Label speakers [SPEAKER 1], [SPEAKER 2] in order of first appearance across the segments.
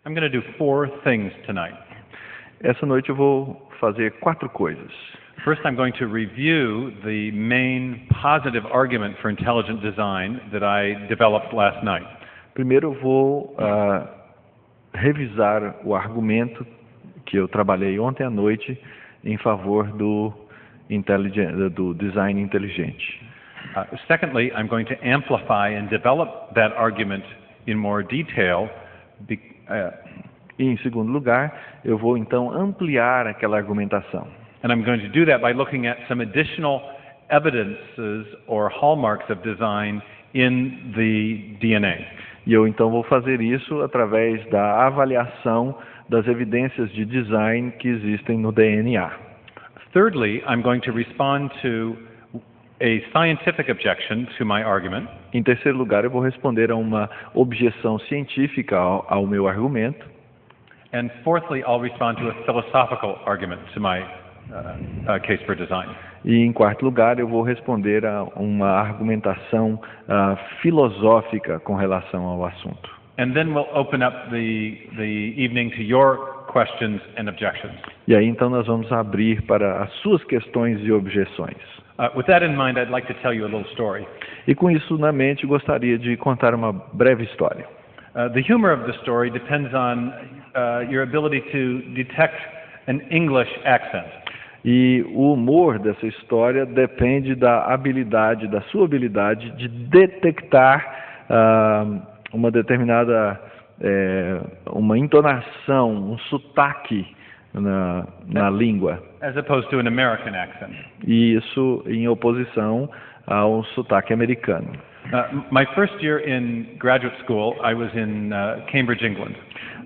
[SPEAKER 1] I'm going to do 4 things tonight.
[SPEAKER 2] Essa noite eu vou fazer 4 coisas.
[SPEAKER 1] First, I'm going to review the main positive argument for intelligent design that I developed last night.
[SPEAKER 2] Primeiro eu vou revisar o argumento que eu trabalhei ontem à noite em favor do design inteligente.
[SPEAKER 1] Secondly, I'm going to amplify and develop that argument in more detail.
[SPEAKER 2] E em segundo lugar, eu vou então ampliar aquela argumentação.
[SPEAKER 1] And I'm going to do that by looking at some additional evidences or hallmarks of design in the DNA.
[SPEAKER 2] E eu então vou fazer isso através da avaliação das evidências de design que existem no DNA.
[SPEAKER 1] Thirdly, I'm going to respond to a scientific objection to my argument.
[SPEAKER 2] Em terceiro lugar, eu vou responder a uma objeção científica ao meu argumento.
[SPEAKER 1] And fourthly, I'll respond to a philosophical argument to my case for design.
[SPEAKER 2] E em quarto lugar, eu vou responder a uma argumentação filosófica com relação ao assunto.
[SPEAKER 1] And then we'll open up the evening to your questions and objections.
[SPEAKER 2] E aí então nós vamos abrir para as suas questões e objeções.
[SPEAKER 1] With that in mind, I'd like to tell you a little story.
[SPEAKER 2] E com isso na mente, gostaria de contar uma breve história.
[SPEAKER 1] The humor of the story depends on your ability to detect an English accent.
[SPEAKER 2] E o humor dessa história depende da sua habilidade de detectar uma determinada uma entonação, um sotaque na língua.
[SPEAKER 1] As opposed to an American accent.
[SPEAKER 2] E isso em oposição ao sotaque americano.
[SPEAKER 1] My first year in graduate school, I was in Cambridge, England.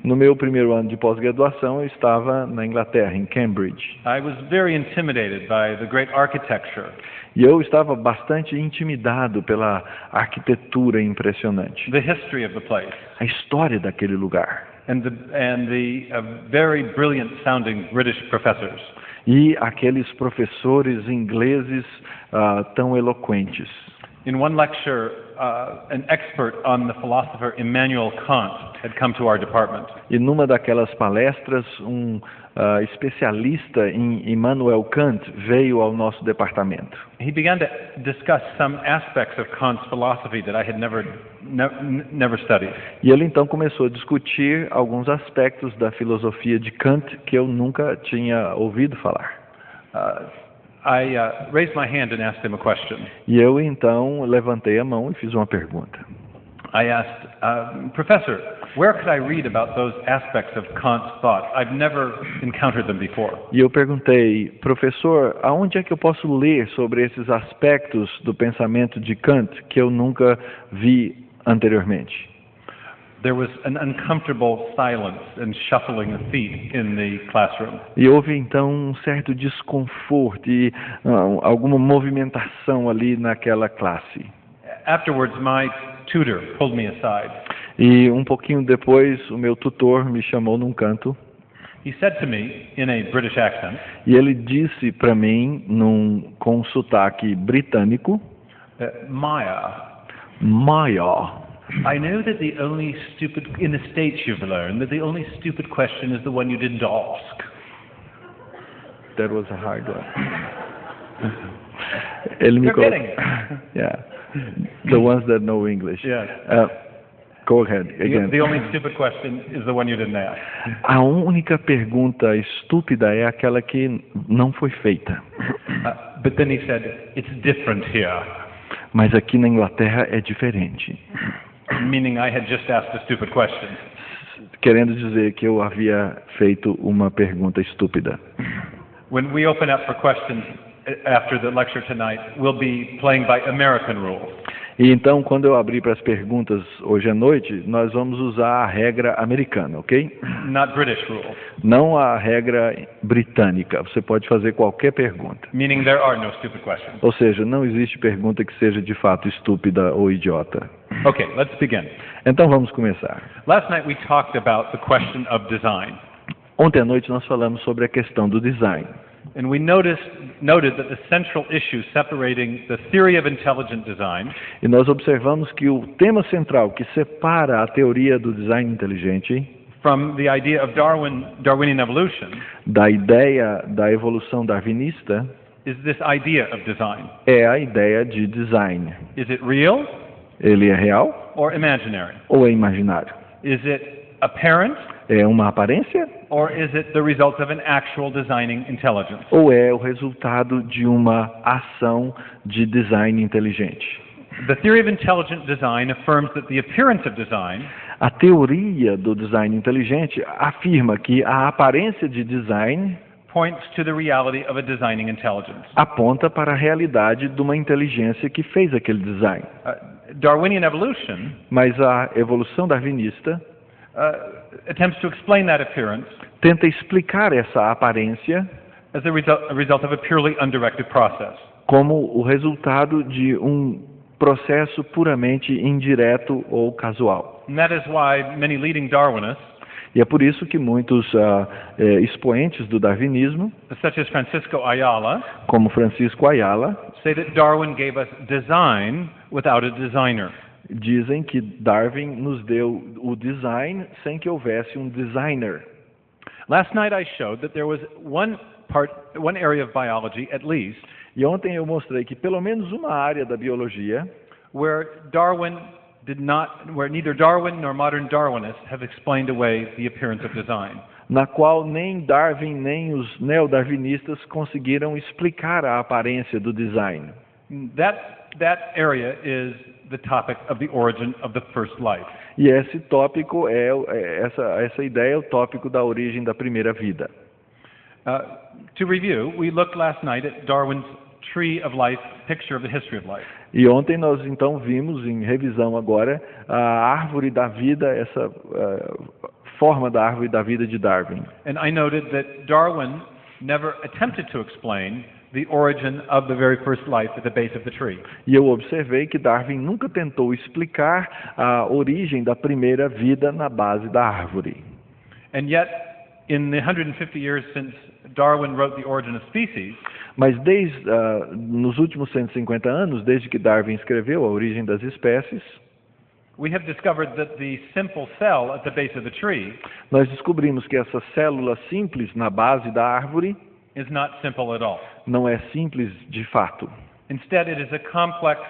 [SPEAKER 2] No meu primeiro ano de pós-graduação, eu estava na Inglaterra, em Cambridge.
[SPEAKER 1] I was very intimidated by the great architecture.
[SPEAKER 2] E eu estava bastante intimidado pela arquitetura impressionante.
[SPEAKER 1] The history of the place.
[SPEAKER 2] A história daquele lugar.
[SPEAKER 1] And the very brilliant sounding British professors.
[SPEAKER 2] E aqueles professores ingleses tão eloquentes.
[SPEAKER 1] In one lecture, an expert on the philosopher Immanuel Kant had come to our department.
[SPEAKER 2] E numa daquelas palestras, especialista em Immanuel Kant veio ao nosso departamento.
[SPEAKER 1] He began to discuss some aspects of Kant's philosophy that I had never studied.
[SPEAKER 2] E ele então começou a discutir alguns aspectos da filosofia de Kant que eu nunca tinha ouvido falar.
[SPEAKER 1] I raised my hand and asked him a question.
[SPEAKER 2] E eu então levantei a mão e fiz uma pergunta.
[SPEAKER 1] I asked, Professor, where could I read about those aspects of Kant's thought? I've never encountered them before.
[SPEAKER 2] E eu perguntei, professor, aonde é que eu posso ler sobre esses aspectos do pensamento de Kant que eu nunca vi anteriormente?
[SPEAKER 1] There was an uncomfortable silence and shuffling of feet in the classroom.
[SPEAKER 2] E houve então um certo desconforto e alguma movimentação ali naquela classe.
[SPEAKER 1] Afterwards, my tutor pulled me aside.
[SPEAKER 2] E um pouquinho depois, o meu tutor me chamou num canto.
[SPEAKER 1] He said to me in a British accent.
[SPEAKER 2] E ele disse para mim com um sotaque britânico. Maya.
[SPEAKER 1] I know that in the States you've learned that the only stupid question is the one you didn't ask.
[SPEAKER 2] That was a hard one. Ele me
[SPEAKER 1] You're getting it.
[SPEAKER 2] Yeah. The ones that know English.
[SPEAKER 1] Yeah.
[SPEAKER 2] Go ahead again.
[SPEAKER 1] The only stupid question is the one you didn't ask.
[SPEAKER 2] A única pergunta estúpida é aquela que não foi feita.
[SPEAKER 1] But then he said, it's different here.
[SPEAKER 2] Mas aqui na Inglaterra é diferente.
[SPEAKER 1] Meaning I had just asked a stupid question.
[SPEAKER 2] Querendo dizer que eu havia feito uma pergunta estúpida.
[SPEAKER 1] When we open up for questions after the lecture tonight, we'll be playing by American rules.
[SPEAKER 2] E então, quando eu abrir para as perguntas hoje à noite, nós vamos usar a regra americana, ok?
[SPEAKER 1] Not British rules.
[SPEAKER 2] Não a regra britânica. Você pode fazer qualquer pergunta.
[SPEAKER 1] Meaning there are no stupid questions.
[SPEAKER 2] Ou seja, não existe pergunta que seja de fato estúpida ou idiota.
[SPEAKER 1] Okay, let's begin.
[SPEAKER 2] Então vamos começar.
[SPEAKER 1] Last night we talked about the question of design.
[SPEAKER 2] Ontem à noite nós falamos sobre a questão do design.
[SPEAKER 1] And we noted that the central issue separating the theory of intelligent design
[SPEAKER 2] E nós observamos que o tema central que separa a teoria do design inteligente
[SPEAKER 1] from the idea of Darwinian evolution,
[SPEAKER 2] da ideia da evolução darwinista,
[SPEAKER 1] is this idea of design.
[SPEAKER 2] é a ideia de design.
[SPEAKER 1] Is it real
[SPEAKER 2] Ele é real
[SPEAKER 1] or imaginary?
[SPEAKER 2] ou é imaginário?
[SPEAKER 1] Is it apparent
[SPEAKER 2] É uma aparência
[SPEAKER 1] or is it the result of an actual designing intelligence?
[SPEAKER 2] ou é o resultado de uma ação de design inteligente?
[SPEAKER 1] The theory of intelligent design affirms that the appearance of design
[SPEAKER 2] A teoria do design inteligente afirma que a aparência de design
[SPEAKER 1] points to the reality of a designing intelligence.
[SPEAKER 2] aponta para a realidade de uma inteligência que fez aquele design.
[SPEAKER 1] Darwinian evolution
[SPEAKER 2] Mas a evolução darwinista
[SPEAKER 1] attempts to explain that appearance
[SPEAKER 2] tenta explicar essa aparência
[SPEAKER 1] as a result of a purely undirected process.
[SPEAKER 2] como o resultado de um processo puramente indireto ou casual.
[SPEAKER 1] And that is why many leading Darwinists,
[SPEAKER 2] E é por isso que muitos expoentes do darwinismo,
[SPEAKER 1] such as Francisco Ayala,
[SPEAKER 2] como Francisco Ayala,
[SPEAKER 1] say that Darwin gave us design without a designer.
[SPEAKER 2] dizem que Darwin nos deu o design sem que houvesse um designer.
[SPEAKER 1] Last night I showed that there was one area of biology at least,
[SPEAKER 2] E ontem eu mostrei que pelo menos uma área da biologia
[SPEAKER 1] where neither Darwin nor modern Darwinists have explained away the appearance of design.
[SPEAKER 2] na qual nem Darwin nem os neodarwinistas conseguiram explicar a aparência do design.
[SPEAKER 1] That area is the topic of the origin of the first life.
[SPEAKER 2] E esse tópico essa ideia é o tópico da origem da primeira vida.
[SPEAKER 1] To review, we looked last night at Darwin's Tree of Life, picture of the history of life.
[SPEAKER 2] E ontem nós então vimos em revisão agora a árvore da vida, essa forma da árvore da vida de Darwin.
[SPEAKER 1] And I noted that Darwin never attempted to explain the origin of the very first life at the base of the tree.
[SPEAKER 2] E eu observei que Darwin nunca tentou explicar a origem da primeira vida na base da árvore.
[SPEAKER 1] And yet, in the 150 years since Darwin wrote The Origin of Species,
[SPEAKER 2] Mas nos últimos 150 anos, desde que Darwin escreveu A Origem das Espécies,
[SPEAKER 1] we have discovered that the simple cell at the base of the tree
[SPEAKER 2] nós descobrimos que essa célula simples na base da árvore
[SPEAKER 1] is not simple at all.
[SPEAKER 2] não é simples de fato.
[SPEAKER 1] Instead, it is a complex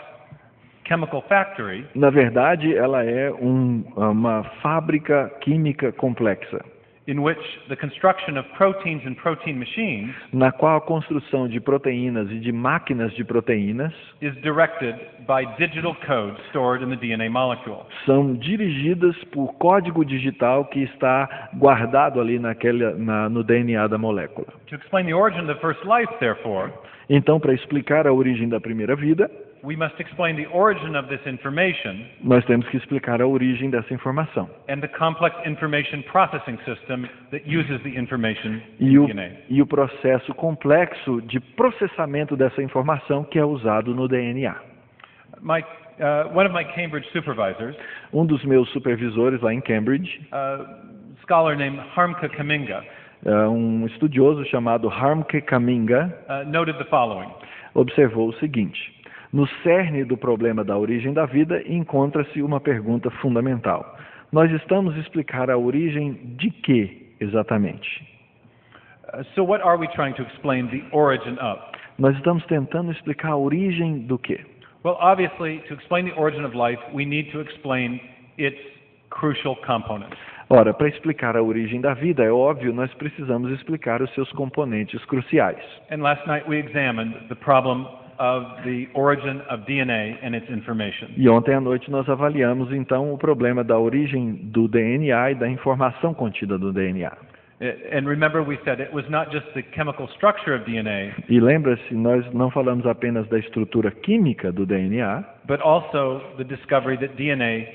[SPEAKER 1] chemical factory
[SPEAKER 2] Na verdade, ela é uma fábrica química complexa,
[SPEAKER 1] in which the construction of proteins and protein machines
[SPEAKER 2] na qual a construção de proteínas e de máquinas de proteínas
[SPEAKER 1] is directed by digital code stored in the DNA molecule.
[SPEAKER 2] são dirigidas por código digital que está guardado ali no DNA da molécula.
[SPEAKER 1] To explain the origin of the first life, therefore,
[SPEAKER 2] Então, para explicar a origem da primeira vida,
[SPEAKER 1] we must explain the origin of this information
[SPEAKER 2] nós temos que explicar a origem dessa informação.
[SPEAKER 1] and the complex information processing system that uses the information
[SPEAKER 2] E
[SPEAKER 1] in
[SPEAKER 2] o,
[SPEAKER 1] DNA.
[SPEAKER 2] e o processo complexo de processamento dessa informação que é usado no DNA.
[SPEAKER 1] One of my Cambridge supervisors,
[SPEAKER 2] Um dos meus supervisores lá em Cambridge,
[SPEAKER 1] a scholar named Harmka Kaminga,
[SPEAKER 2] um estudioso chamado Harmke Kaminga,
[SPEAKER 1] noted the following.
[SPEAKER 2] observou o seguinte: no cerne do problema da origem da vida encontra-se uma pergunta fundamental. Nós estamos a explicar a origem de quê, exatamente?
[SPEAKER 1] So what are we trying to explain the origin of?
[SPEAKER 2] Nós estamos tentando explicar a origem do quê?
[SPEAKER 1] Well, obviously, to explain the origin of life, we need to explain its crucial components.
[SPEAKER 2] Ora, para explicar a origem da vida, é óbvio, nós precisamos explicar os seus componentes cruciais.
[SPEAKER 1] And last night we examined the problem of the origin of DNA and its information.
[SPEAKER 2] E ontem à noite nós avaliamos então o problema da origem do DNA e da informação contida no DNA.
[SPEAKER 1] And remember, we said it was not just the chemical structure of DNA,
[SPEAKER 2] E lembra-se, nós não falamos apenas da estrutura química do DNA,
[SPEAKER 1] but also the discovery that DNA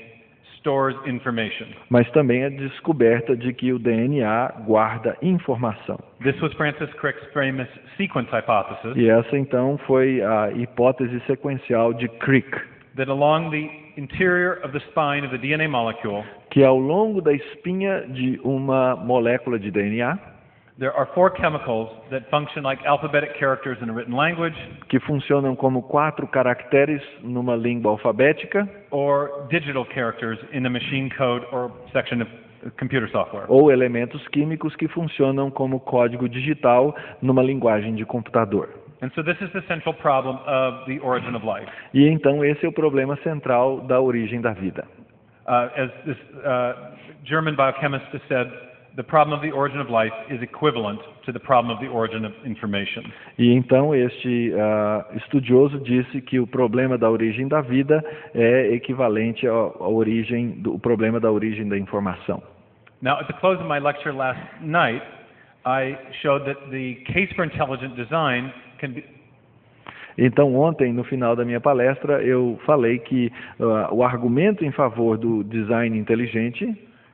[SPEAKER 1] stores information.
[SPEAKER 2] mas também a descoberta de que o DNA guarda informação.
[SPEAKER 1] This was Francis Crick's famous sequence hypothesis,
[SPEAKER 2] E essa então foi a hipótese sequencial de Crick,
[SPEAKER 1] that along the interior of the spine of the DNA molecule,
[SPEAKER 2] que ao longo da espinha de uma molécula de DNA,
[SPEAKER 1] there are 4 chemicals that function like alphabetic characters in a written language,
[SPEAKER 2] que funcionam como 4 caracteres numa língua alfabética,
[SPEAKER 1] or digital characters in a machine code or section of computer software.
[SPEAKER 2] ou elementos químicos que funcionam como código digital numa linguagem de computador.
[SPEAKER 1] And so this is the central problem of the origin of life.
[SPEAKER 2] E então esse é o problema central da origem da vida.
[SPEAKER 1] As this German biochemist has said, the problem of the origin of life is equivalent to the problem of the origin of information.
[SPEAKER 2] E então este estudioso disse que o problema da origem da vida é equivalente ao problema da origem da informação.
[SPEAKER 1] Now, at the close of my lecture last night, I showed that the case for intelligent design can be...
[SPEAKER 2] Então, ontem, no final da minha palestra, eu falei que o argumento em favor do design inteligente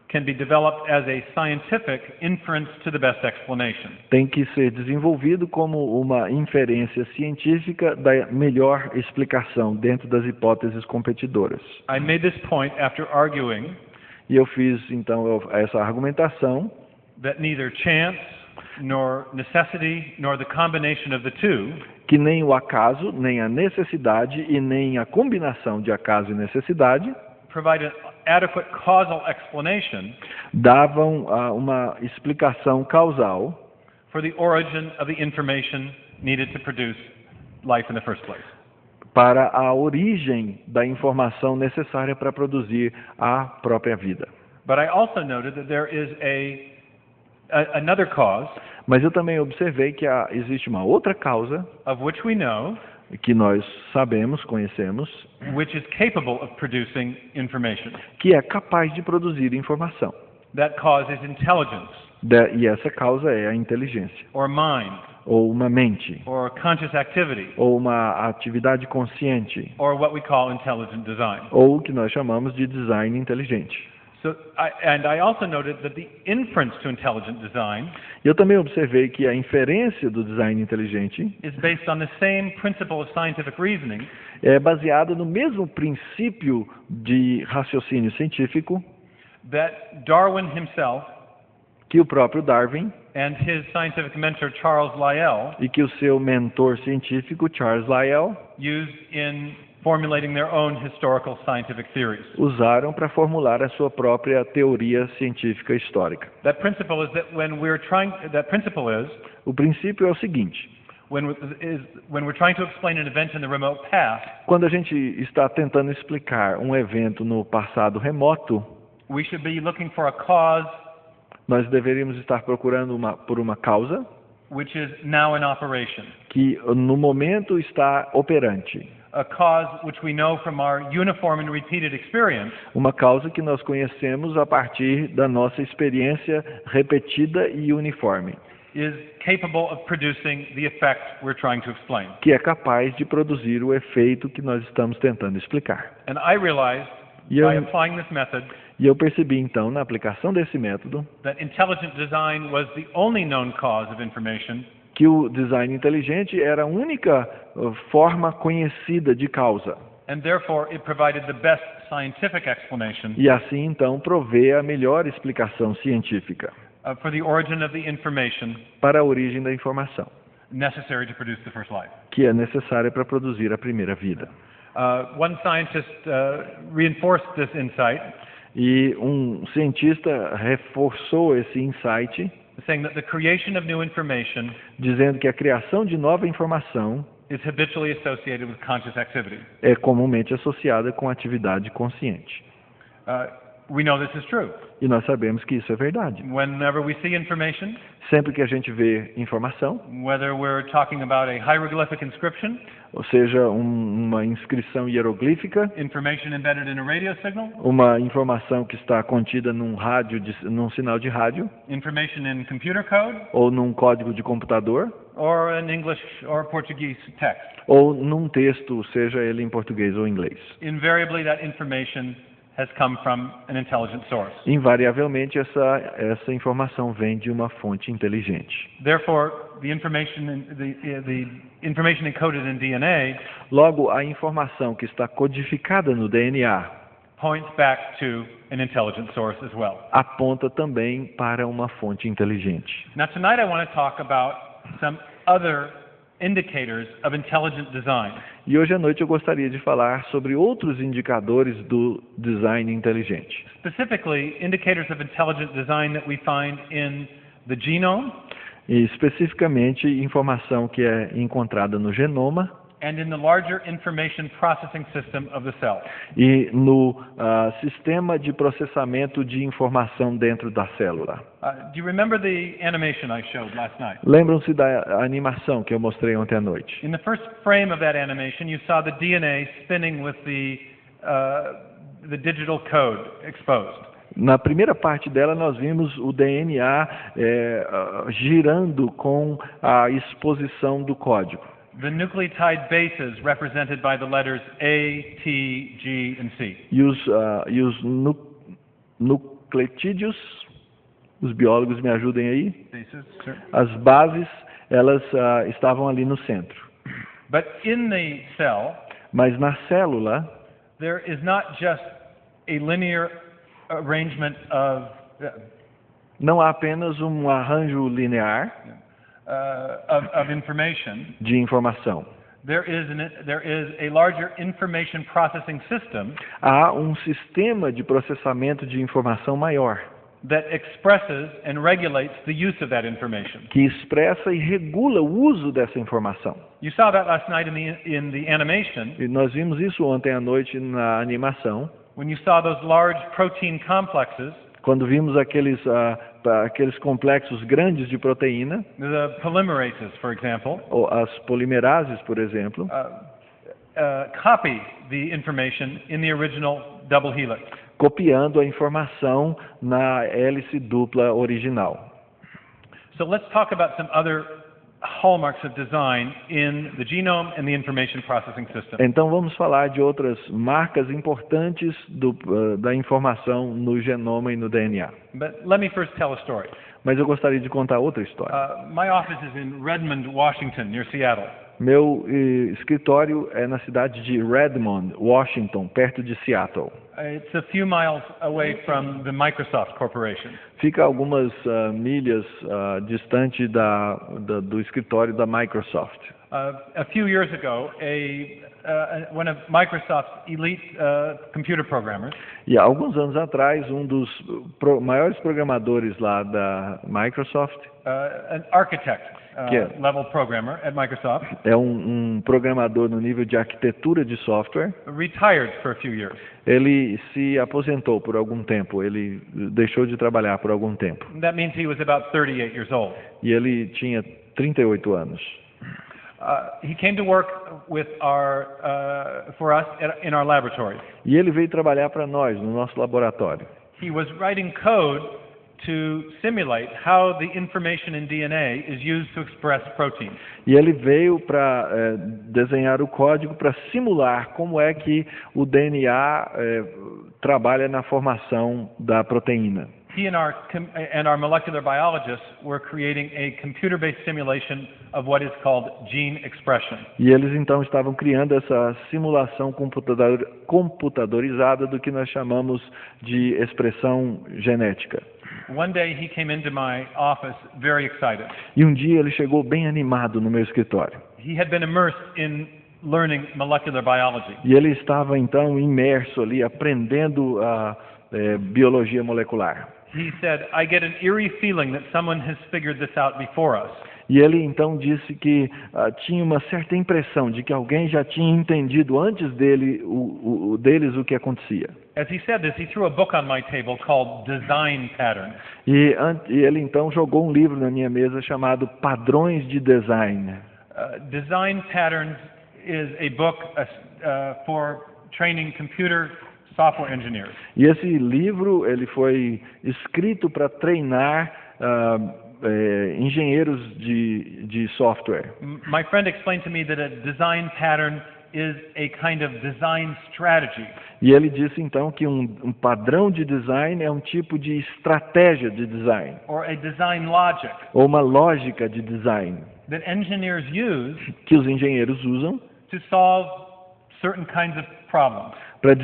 [SPEAKER 1] can be developed as a scientific inference to the best explanation.
[SPEAKER 2] tem que ser desenvolvido como uma inferência científica da melhor explicação dentro das hipóteses competidoras.
[SPEAKER 1] I made this point after arguing
[SPEAKER 2] E eu fiz, então, essa argumentação
[SPEAKER 1] that neither chance, nor necessity, nor the combination of the two
[SPEAKER 2] que nem o acaso, nem a necessidade e nem a combinação de acaso e necessidade
[SPEAKER 1] provide an adequate causal explanation
[SPEAKER 2] davam uma explicação causal
[SPEAKER 1] for the origin of the information needed to produce life in the first place.
[SPEAKER 2] para a origem da informação necessária para produzir a própria vida.
[SPEAKER 1] But I also noted that there is another cause
[SPEAKER 2] Mas eu também observei que existe uma outra causa
[SPEAKER 1] of which we know,
[SPEAKER 2] que nós sabemos, conhecemos,
[SPEAKER 1] which is capable of producing information.
[SPEAKER 2] que é capaz de produzir informação.
[SPEAKER 1] That cause is intelligence,
[SPEAKER 2] E essa causa é a inteligência,
[SPEAKER 1] or mind,
[SPEAKER 2] ou uma mente,
[SPEAKER 1] or conscious activity,
[SPEAKER 2] ou uma atividade consciente,
[SPEAKER 1] or what we call intelligent design.
[SPEAKER 2] ou o que nós chamamos de design inteligente.
[SPEAKER 1] So, I also noted that the inference to intelligent design
[SPEAKER 2] Eu também observei que a inferência do design inteligente
[SPEAKER 1] is based on the same principle of scientific reasoning
[SPEAKER 2] é baseada no mesmo princípio de raciocínio científico
[SPEAKER 1] that Darwin himself
[SPEAKER 2] que o próprio Darwin
[SPEAKER 1] and his scientific mentor Charles Lyell
[SPEAKER 2] e que o seu mentor científico Charles Lyell
[SPEAKER 1] used in formulating their own historical scientific theories.
[SPEAKER 2] usaram para formular a sua própria teoria científica histórica.
[SPEAKER 1] That principle is
[SPEAKER 2] O princípio é o seguinte:
[SPEAKER 1] when we're trying to explain an event in the remote past,
[SPEAKER 2] quando a gente está tentando explicar um evento no passado remoto,
[SPEAKER 1] we should be looking for a cause
[SPEAKER 2] nós deveríamos estar procurando por uma causa
[SPEAKER 1] which is now in operation.
[SPEAKER 2] que no momento está operante.
[SPEAKER 1] A cause which we know from our uniform and repeated experience
[SPEAKER 2] Uma causa que nós conhecemos a partir da nossa experiência repetida e uniforme,
[SPEAKER 1] is capable of producing the effect we're trying to explain.
[SPEAKER 2] que é capaz de produzir o efeito que nós estamos tentando explicar.
[SPEAKER 1] And I realized
[SPEAKER 2] E
[SPEAKER 1] by applying this method
[SPEAKER 2] eu percebi então, na aplicação desse método,
[SPEAKER 1] that intelligent design was the only known cause of information
[SPEAKER 2] que o design inteligente era a única forma conhecida de causa.
[SPEAKER 1] and therefore it provided the best scientific explanation
[SPEAKER 2] E assim então provê a melhor explicação científica
[SPEAKER 1] for the origin of the information
[SPEAKER 2] para a origem da informação,
[SPEAKER 1] necessary to produce the first life.
[SPEAKER 2] que é necessária para produzir a primeira vida.
[SPEAKER 1] One scientist reinforced this insight,
[SPEAKER 2] E um cientista reforçou esse insight,
[SPEAKER 1] saying that the creation of new information
[SPEAKER 2] dizendo que a criação de nova informação
[SPEAKER 1] is habitually associated with conscious activity.
[SPEAKER 2] é comumente associada com atividade consciente.
[SPEAKER 1] We know this is true.
[SPEAKER 2] E nós sabemos que isso é verdade.
[SPEAKER 1] Whenever we see information,
[SPEAKER 2] Sempre que a gente vê informação,
[SPEAKER 1] whether we're talking about a hieroglyphic inscription,
[SPEAKER 2] ou seja, uma inscrição hieroglífica,
[SPEAKER 1] information embedded in a radio signal,
[SPEAKER 2] uma informação que está contida num sinal de rádio,
[SPEAKER 1] information in computer code,
[SPEAKER 2] ou num código de computador,
[SPEAKER 1] or an English or Portuguese text.
[SPEAKER 2] ou num texto, seja ele em português ou inglês.
[SPEAKER 1] Invariably, that information has come from an intelligent source.
[SPEAKER 2] Invariavelmente, essa informação vem de uma fonte inteligente.
[SPEAKER 1] Therefore, the information encoded in DNA
[SPEAKER 2] Logo, a informação que está codificada no DNA
[SPEAKER 1] points back to an intelligent source as well.
[SPEAKER 2] aponta também para uma fonte inteligente.
[SPEAKER 1] Now, tonight I want to talk about some other indicators of intelligent design.
[SPEAKER 2] E hoje à noite eu gostaria de falar sobre outros indicadores do design inteligente.
[SPEAKER 1] Specifically, indicators of intelligent design that we find in the genome
[SPEAKER 2] E especificamente informação que é encontrada no genoma
[SPEAKER 1] and in the larger information processing system of the cell.
[SPEAKER 2] e no sistema de processamento de informação dentro da célula.
[SPEAKER 1] Do you remember the animation I showed last night?
[SPEAKER 2] Lembram-se da animação que eu mostrei ontem à noite?
[SPEAKER 1] In the first frame of that animation, you saw the DNA spinning with the digital code exposed.
[SPEAKER 2] Na primeira parte dela, nós vimos o DNA girando com a exposição do código.
[SPEAKER 1] The nucleotide bases represented by the letters A, T, G, and C.
[SPEAKER 2] E os nucleotídeos, os biólogos me ajudem aí,
[SPEAKER 1] Bases, sir.
[SPEAKER 2] as bases, elas estavam ali no centro.
[SPEAKER 1] But in the cell,
[SPEAKER 2] Mas na célula,
[SPEAKER 1] there is not just a linear arrangement
[SPEAKER 2] não há apenas um arranjo linear
[SPEAKER 1] of information.
[SPEAKER 2] de informação.
[SPEAKER 1] There is a larger information processing system
[SPEAKER 2] Há um sistema de processamento de informação maior,
[SPEAKER 1] that expresses and regulates the use of that information.
[SPEAKER 2] que expressa e regula o uso dessa informação.
[SPEAKER 1] You saw that last night in the animation
[SPEAKER 2] E nós vimos isso ontem à noite na animação,
[SPEAKER 1] when you saw those large protein complexes,
[SPEAKER 2] quando vimos aqueles complexos grandes de proteína,
[SPEAKER 1] the polymerases, for example,
[SPEAKER 2] ou as polimerases, por exemplo,
[SPEAKER 1] copy the information in the original double helix.
[SPEAKER 2] copiando a informação na hélice dupla original.
[SPEAKER 1] So let's talk about some other hallmarks of design in the genome and the information processing system.
[SPEAKER 2] Então vamos falar de outras marcas importantes da informação no genoma e no DNA.
[SPEAKER 1] But let me first tell a story.
[SPEAKER 2] Mas eu gostaria de contar outra história.
[SPEAKER 1] My office is in Redmond, Washington, near Seattle.
[SPEAKER 2] Meu escritório é na cidade de Redmond, Washington, perto de Seattle.
[SPEAKER 1] It's a few miles away from the Microsoft Corporation.
[SPEAKER 2] Fica algumas milhas distante do escritório da Microsoft.
[SPEAKER 1] A few years ago, one of Microsoft's elite computer programmers
[SPEAKER 2] E há alguns anos atrás, um dos maiores programadores lá da Microsoft,
[SPEAKER 1] an architect level programmer at Microsoft,
[SPEAKER 2] é um programador no nível de arquitetura de software,
[SPEAKER 1] retired for a few years.
[SPEAKER 2] ele se aposentou por algum tempo, ele deixou de trabalhar por algum tempo.
[SPEAKER 1] That means he was about 38 years old.
[SPEAKER 2] E ele tinha 38 anos.
[SPEAKER 1] He came to work with for us in our laboratory.
[SPEAKER 2] E ele veio trabalhar para nós, no nosso laboratório.
[SPEAKER 1] He was writing code to simulate how the information in DNA is used to express proteins.
[SPEAKER 2] E ele veio para desenhar o código para simular como é que o DNA trabalha na formação da proteína.
[SPEAKER 1] He and our molecular biologists were creating a computer-based simulation of what is called gene expression.
[SPEAKER 2] E eles então estavam criando essa simulação computadorizada do que nós chamamos de expressão genética.
[SPEAKER 1] One day he came into my office very excited.
[SPEAKER 2] E um dia ele chegou bem animado no meu escritório.
[SPEAKER 1] He had been immersed in learning molecular biology.
[SPEAKER 2] E ele estava então imerso ali, aprendendo a biologia molecular.
[SPEAKER 1] He said, I get an eerie feeling that someone has figured this out before us.
[SPEAKER 2] E ele então disse que tinha uma certa impressão de que alguém já tinha entendido antes deles o que acontecia.
[SPEAKER 1] As he said this, he threw a book on my table called Design Patterns.
[SPEAKER 2] E ele então jogou um livro na minha mesa chamado Padrões de Design.
[SPEAKER 1] Design Patterns is a book for training computer software engineers.
[SPEAKER 2] E esse livro ele foi escrito para treinar engenheiros de software.
[SPEAKER 1] My friend explained to me that a design pattern is a kind of design strategy.
[SPEAKER 2] E ele disse então que um padrão de design é um tipo de estratégia de design,
[SPEAKER 1] Or a design logic
[SPEAKER 2] ou uma lógica de design
[SPEAKER 1] that engineers use
[SPEAKER 2] que os engenheiros usam
[SPEAKER 1] to solve certain kinds of problems,
[SPEAKER 2] para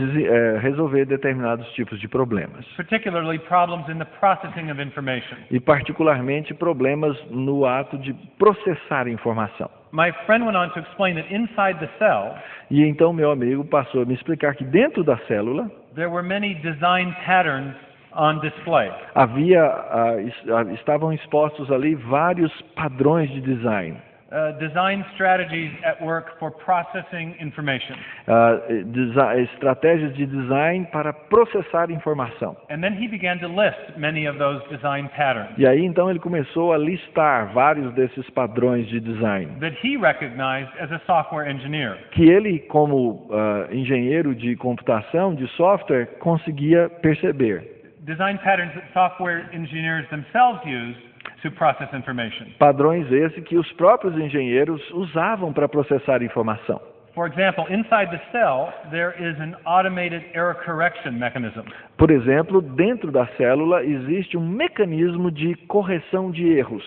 [SPEAKER 2] resolver determinados tipos de problemas.
[SPEAKER 1] particularly problems in the processing of information.
[SPEAKER 2] E particularmente problemas no ato de processar informação.
[SPEAKER 1] my friend went on to explain that inside the cell,
[SPEAKER 2] E então meu amigo passou a me explicar que dentro da célula
[SPEAKER 1] there were many design patterns on display.
[SPEAKER 2] estavam expostos ali vários padrões de design.
[SPEAKER 1] Design strategies at work for processing information.
[SPEAKER 2] Estratégias de design para processar informação.
[SPEAKER 1] And then he began to list many of those design patterns
[SPEAKER 2] E aí então ele começou a listar vários desses padrões de design
[SPEAKER 1] that he recognized as a software engineer.
[SPEAKER 2] que ele, como engenheiro de computação, de software, conseguia perceber.
[SPEAKER 1] Design patterns that software engineers themselves use to process information.
[SPEAKER 2] Padrões esses que os próprios engenheiros usavam para processar informação.
[SPEAKER 1] For example, inside the cell, there is an automated error correction mechanism.
[SPEAKER 2] Por exemplo, dentro da célula existe um mecanismo de correção de erros.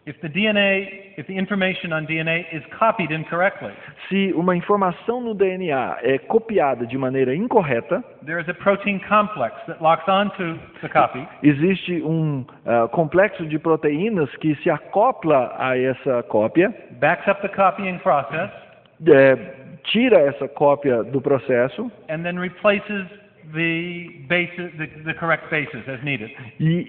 [SPEAKER 1] If the information on DNA is copied incorrectly,
[SPEAKER 2] Se uma informação no DNA é copiada de maneira incorreta,
[SPEAKER 1] there is a protein complex that locks onto the copy
[SPEAKER 2] existe um complexo de proteínas que se acopla a essa cópia,
[SPEAKER 1] backs up the copying process,
[SPEAKER 2] tira essa cópia do processo
[SPEAKER 1] and then replaces the correct bases as needed.
[SPEAKER 2] e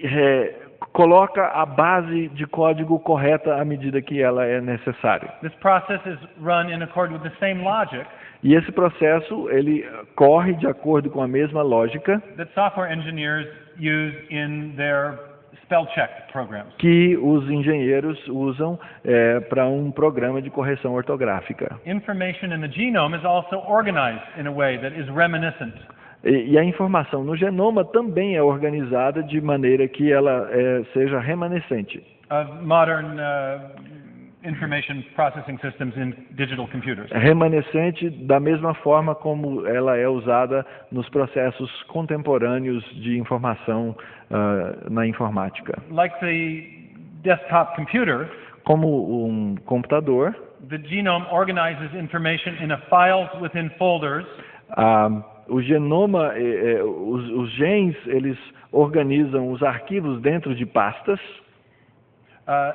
[SPEAKER 2] coloca a base de código correta à medida que ela é necessária.
[SPEAKER 1] This process is run in accord with the same logic
[SPEAKER 2] E esse processo ele corre de acordo com a mesma lógica
[SPEAKER 1] that software engineers use in their spell check programs.
[SPEAKER 2] que os engenheiros usam para um programa de correção ortográfica.
[SPEAKER 1] Information in the genome is also organized in a way that is reminiscent
[SPEAKER 2] E a informação no genoma também é organizada de maneira que ela seja remanescente
[SPEAKER 1] of modern information processing systems in digital computers.
[SPEAKER 2] remanescente da mesma forma como ela é usada nos processos contemporâneos de informação na informática.
[SPEAKER 1] Like the desktop computer,
[SPEAKER 2] Como um computador,
[SPEAKER 1] the genome organizes information in files within folders
[SPEAKER 2] o genoma, os genes, eles organizam os arquivos dentro de pastas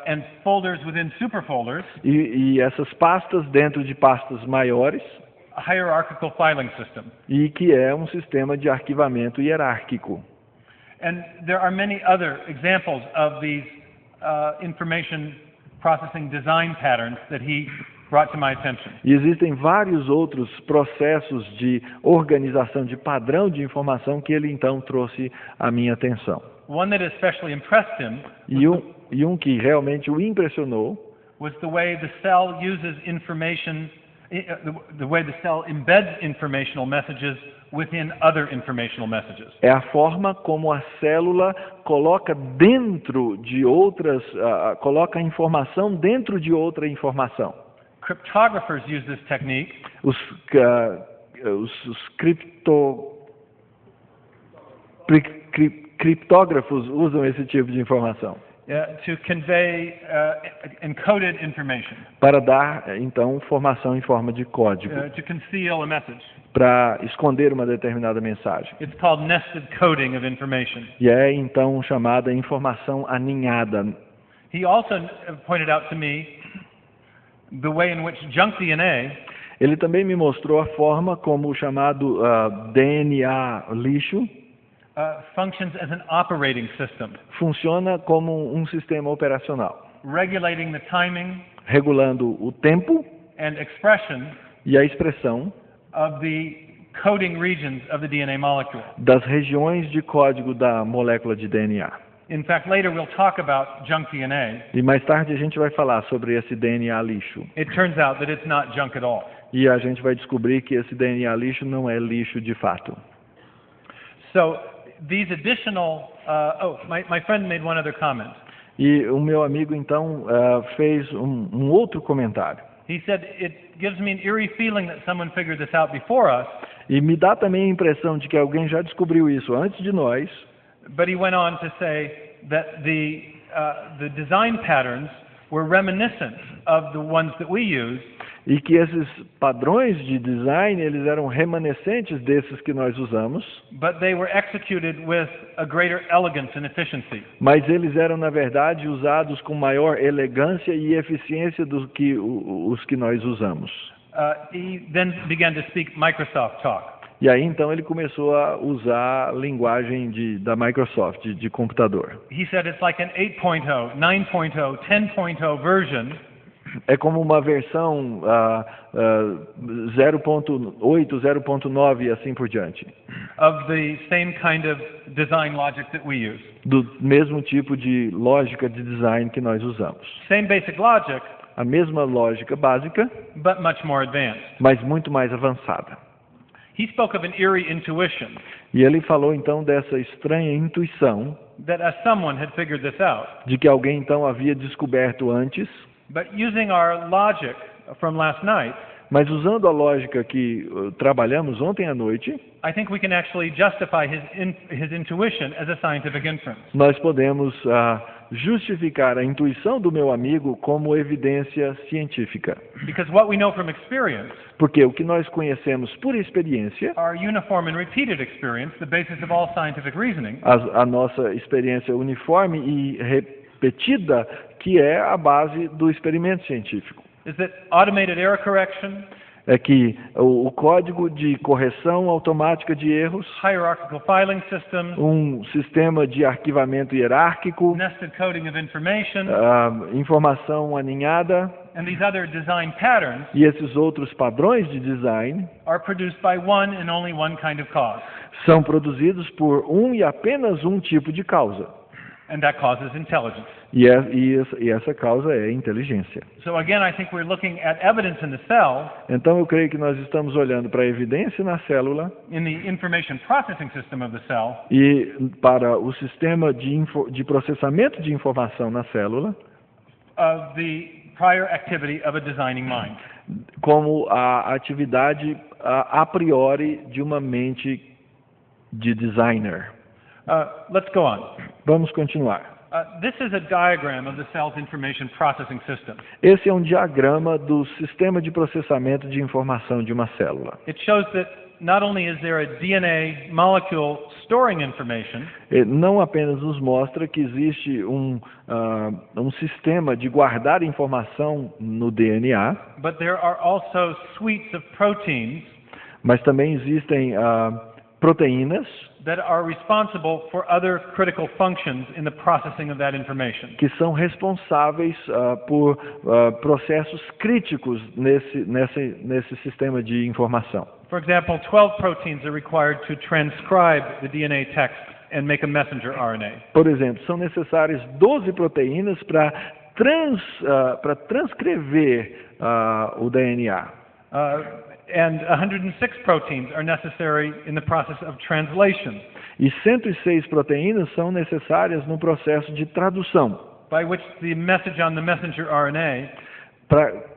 [SPEAKER 1] and folders within superfolders,
[SPEAKER 2] e essas pastas dentro de pastas maiores,
[SPEAKER 1] a hierarchical filing system.
[SPEAKER 2] e que é um sistema de arquivamento hierárquico.
[SPEAKER 1] And there are many other examples of these information processing design patterns that he brought to my attention.
[SPEAKER 2] E existem vários outros processos de organização de padrão de informação que ele então trouxe à minha atenção.
[SPEAKER 1] One that especially impressed him
[SPEAKER 2] E um que realmente o impressionou
[SPEAKER 1] was the way the cell uses information, the way the cell embeds informational messages within other informational messages.
[SPEAKER 2] é a forma como a célula coloca dentro de outras, coloca a informação dentro de outra informação.
[SPEAKER 1] Cryptographers use this technique
[SPEAKER 2] Os criptógrafos usam esse tipo de informação
[SPEAKER 1] to convey encoded information,
[SPEAKER 2] para dar, então, informação em forma de código,
[SPEAKER 1] to conceal a message.
[SPEAKER 2] para esconder uma determinada mensagem.
[SPEAKER 1] It's called nested coding of information.
[SPEAKER 2] E é, então, chamada informação aninhada.
[SPEAKER 1] He also pointed out to me the way in which junk DNA
[SPEAKER 2] Ele também me mostrou a forma como o chamado DNA lixo
[SPEAKER 1] functions as an operating system,
[SPEAKER 2] funciona como um sistema operacional,
[SPEAKER 1] regulating the timing
[SPEAKER 2] regulando o tempo
[SPEAKER 1] and expression
[SPEAKER 2] e a expressão
[SPEAKER 1] of the coding regions of the DNA molecule.
[SPEAKER 2] das regiões de código da molécula de DNA.
[SPEAKER 1] In fact, later we'll talk about junk DNA.
[SPEAKER 2] E mais tarde a gente vai falar sobre esse DNA lixo.
[SPEAKER 1] It turns out that it's not junk at all.
[SPEAKER 2] E a gente vai descobrir que esse DNA lixo não é lixo de fato.
[SPEAKER 1] So these additional, my friend made one other comment.
[SPEAKER 2] E o meu amigo então fez um outro comentário.
[SPEAKER 1] He said, it gives me an eerie feeling that someone figured this out before us,
[SPEAKER 2] E me dá também a impressão de que alguém já descobriu isso antes de nós.
[SPEAKER 1] but he went on to say that the design patterns were reminiscent of the ones that we use,
[SPEAKER 2] e que esses padrões de design eles eram remanescentes desses que nós usamos,
[SPEAKER 1] but they were executed with a greater elegance and efficiency.
[SPEAKER 2] mas eles eram na verdade usados com maior elegância e eficiência do que os que nós usamos.
[SPEAKER 1] He then began to speak Microsoft talk.
[SPEAKER 2] E aí então ele começou a usar a linguagem da Microsoft, de computador.
[SPEAKER 1] He said it's like an 8.0, 9.0, 10.0 version
[SPEAKER 2] É como uma versão 0.8, 0.9 e assim por diante,
[SPEAKER 1] of the same kind of design logic that we use.
[SPEAKER 2] do mesmo tipo de lógica de design que nós usamos.
[SPEAKER 1] Same basic logic,
[SPEAKER 2] A mesma lógica básica,
[SPEAKER 1] but much more advanced.
[SPEAKER 2] mas muito mais avançada.
[SPEAKER 1] He spoke of an eerie intuition
[SPEAKER 2] E ele falou então dessa estranha intuição
[SPEAKER 1] that someone had figured this out.
[SPEAKER 2] de que alguém então havia descoberto antes,
[SPEAKER 1] But using our logic from last night,
[SPEAKER 2] mas usando a lógica que trabalhamos ontem à noite,
[SPEAKER 1] I think we can actually justify his intuition as a scientific inference.
[SPEAKER 2] nós podemos justificar a intuição do meu amigo como evidência científica.
[SPEAKER 1] Because what we know from experience,
[SPEAKER 2] Porque o que nós conhecemos por experiência,
[SPEAKER 1] our uniform and repeated experience, the basis of all scientific reasoning,
[SPEAKER 2] a nossa experiência uniforme e repetida, que é a base do experimento científico,
[SPEAKER 1] is that automated error correction,
[SPEAKER 2] é que o código de correção automática de erros,
[SPEAKER 1] hierarchical filing systems,
[SPEAKER 2] um sistema de arquivamento hierárquico,
[SPEAKER 1] nested coding of information,
[SPEAKER 2] informação aninhada
[SPEAKER 1] and these other design patterns
[SPEAKER 2] e esses outros padrões de design
[SPEAKER 1] are produced by one and only one kind of cause,
[SPEAKER 2] são produzidos por um e apenas um tipo de causa.
[SPEAKER 1] and that causes intelligence.
[SPEAKER 2] E essa causa é a inteligência.
[SPEAKER 1] So again, I think we're looking at evidence in the cell,
[SPEAKER 2] Então eu creio que nós estamos olhando para a evidência na célula
[SPEAKER 1] in the information processing system of the cell,
[SPEAKER 2] e para o sistema de processamento de informação na célula,
[SPEAKER 1] of the prior activity of a designing mind.
[SPEAKER 2] como a atividade a priori de uma mente de designer.
[SPEAKER 1] Let's go on.
[SPEAKER 2] Vamos continuar.
[SPEAKER 1] This is a diagram of the cell's information processing system.
[SPEAKER 2] Esse é um diagrama do sistema de processamento de informação de uma célula.
[SPEAKER 1] It shows that not only is there a DNA molecule storing information,
[SPEAKER 2] Não apenas nos mostra que existe um sistema de guardar informação no DNA,
[SPEAKER 1] but there are also suites of proteins
[SPEAKER 2] mas também existem proteínas
[SPEAKER 1] that are responsible for other critical functions in the processing of that information.
[SPEAKER 2] que são responsáveis por processos críticos nesse sistema de informação.
[SPEAKER 1] For example, 12 proteins are required to transcribe the DNA text and make a messenger RNA.
[SPEAKER 2] Por exemplo, são necessárias 12 proteínas para transcrever o DNA.
[SPEAKER 1] And 106 proteins are necessary in the process of translation,
[SPEAKER 2] E 106 proteínas são necessárias no processo de tradução,
[SPEAKER 1] by which the message on the messenger RNA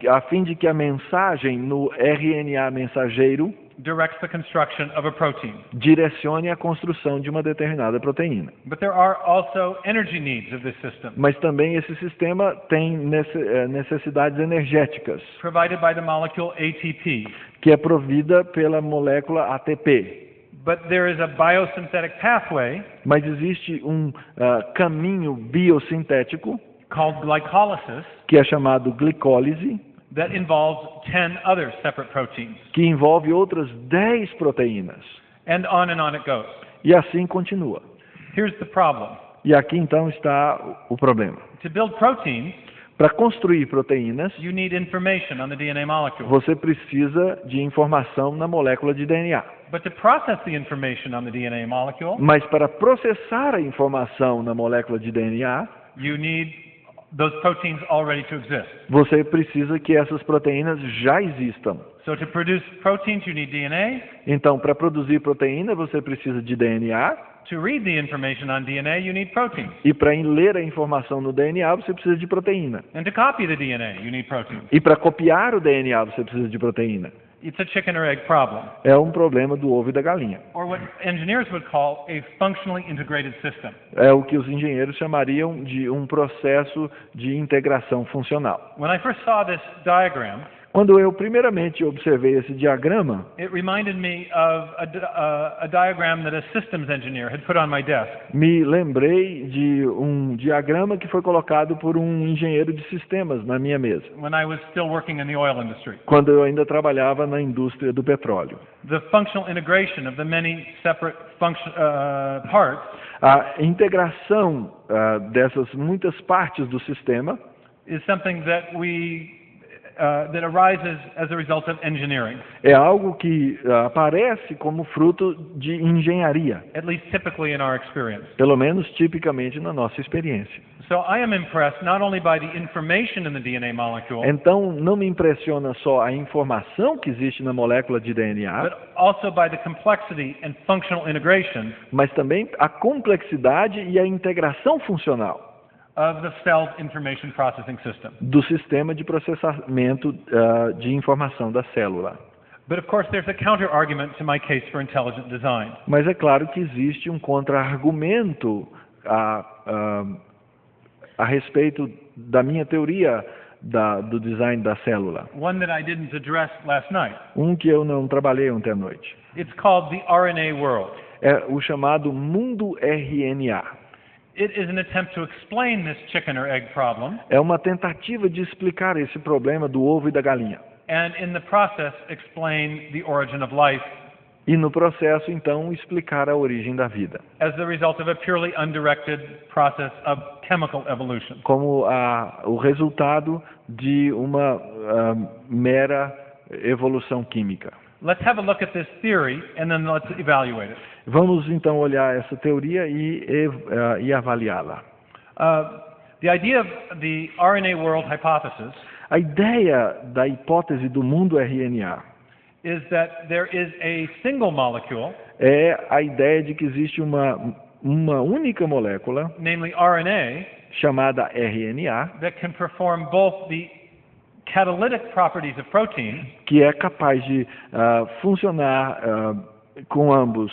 [SPEAKER 2] a fim de que a mensagem no RNA mensageiro
[SPEAKER 1] directs the construction of a protein.
[SPEAKER 2] direcione a construção de uma determinada proteína.
[SPEAKER 1] But there are also energy needs of this system,
[SPEAKER 2] Mas também esse sistema tem necessidades energéticas,
[SPEAKER 1] provided by the molecule ATP.
[SPEAKER 2] que é provida pela molécula ATP.
[SPEAKER 1] But there is a biosynthetic pathway
[SPEAKER 2] Mas existe um caminho biosintético,
[SPEAKER 1] called glycolysis
[SPEAKER 2] que é chamado glicólise,
[SPEAKER 1] that involves 10 other separate proteins.
[SPEAKER 2] que envolve outras 10 proteínas.
[SPEAKER 1] And on it goes.
[SPEAKER 2] E assim continua.
[SPEAKER 1] Here's the problem.
[SPEAKER 2] E aqui então está o problema.
[SPEAKER 1] To build proteins,
[SPEAKER 2] Para construir proteínas,
[SPEAKER 1] you need information on the DNA molecule.
[SPEAKER 2] você precisa de informação na molécula de DNA.
[SPEAKER 1] But to process the information on the DNA molecule,
[SPEAKER 2] Mas para processar a informação na molécula de DNA,
[SPEAKER 1] you need those proteins already to exist.
[SPEAKER 2] você precisa que essas proteínas já existam.
[SPEAKER 1] So to produce proteins, you need DNA.
[SPEAKER 2] Então, para produzir proteína, você precisa de DNA.
[SPEAKER 1] To read the information on DNA, you need proteins.
[SPEAKER 2] E para ler a informação no DNA, você precisa de proteína.
[SPEAKER 1] And to copy the DNA, you need proteins.
[SPEAKER 2] E para copiar o DNA, você precisa de proteína.
[SPEAKER 1] It's a chicken or egg problem,
[SPEAKER 2] É um problema do ovo e da galinha.
[SPEAKER 1] or what engineers would call a functionally integrated system.
[SPEAKER 2] É o que os engenheiros chamariam de um processo de integração funcional.
[SPEAKER 1] When I first saw this diagram,
[SPEAKER 2] Quando eu primeiramente observei esse diagrama,
[SPEAKER 1] it reminded me of a diagram that a systems engineer had put on my desk.
[SPEAKER 2] me lembrei de um diagrama que foi colocado por um engenheiro de sistemas na minha mesa,
[SPEAKER 1] When I was still working in the oil industry.
[SPEAKER 2] quando eu ainda trabalhava na indústria do petróleo.
[SPEAKER 1] The functional integration of the many separate parts
[SPEAKER 2] A integração dessas muitas partes do sistema
[SPEAKER 1] is something that that arises as a result of engineering,
[SPEAKER 2] é algo que aparece como fruto de engenharia,
[SPEAKER 1] at least typically in our experience.
[SPEAKER 2] pelo menos tipicamente na nossa experiência.
[SPEAKER 1] So I am impressed not only by the information in the DNA molecule,
[SPEAKER 2] Então, não me impressiona só a informação que existe na molécula de
[SPEAKER 1] but
[SPEAKER 2] DNA,
[SPEAKER 1] also by the complexity and functional integration
[SPEAKER 2] mas também a complexidade e a integração funcional
[SPEAKER 1] of the cell's information processing system.
[SPEAKER 2] do sistema de processamento de informação da célula.
[SPEAKER 1] But of course there's a counter-argument to my case for intelligent design.
[SPEAKER 2] Mas é claro que existe um contra-argumento a respeito da minha teoria do design da célula.
[SPEAKER 1] One that I didn't address last night.
[SPEAKER 2] Um que eu não trabalhei ontem à noite.
[SPEAKER 1] It's called the RNA world.
[SPEAKER 2] É o chamado mundo RNA.
[SPEAKER 1] It is an attempt to explain this chicken or egg problem,
[SPEAKER 2] É uma tentativa de explicar esse problema do ovo e da galinha.
[SPEAKER 1] and in the process explain the origin of life
[SPEAKER 2] E no processo, então, explicar a origem da vida.
[SPEAKER 1] as the result of a purely undirected process of chemical evolution.
[SPEAKER 2] Como o resultado de uma mera evolução química.
[SPEAKER 1] Let's have a look at this theory and then let's evaluate it.
[SPEAKER 2] Vamos então olhar essa teoria e avaliá-la.
[SPEAKER 1] The idea of the RNA world hypothesis
[SPEAKER 2] A ideia da hipótese do mundo RNA
[SPEAKER 1] is that there is a single molecule,
[SPEAKER 2] é a ideia de que existe uma única molécula,
[SPEAKER 1] namely RNA,
[SPEAKER 2] chamada RNA,
[SPEAKER 1] that can perform both the catalytic properties of protein
[SPEAKER 2] que é capaz de funcionar com ambos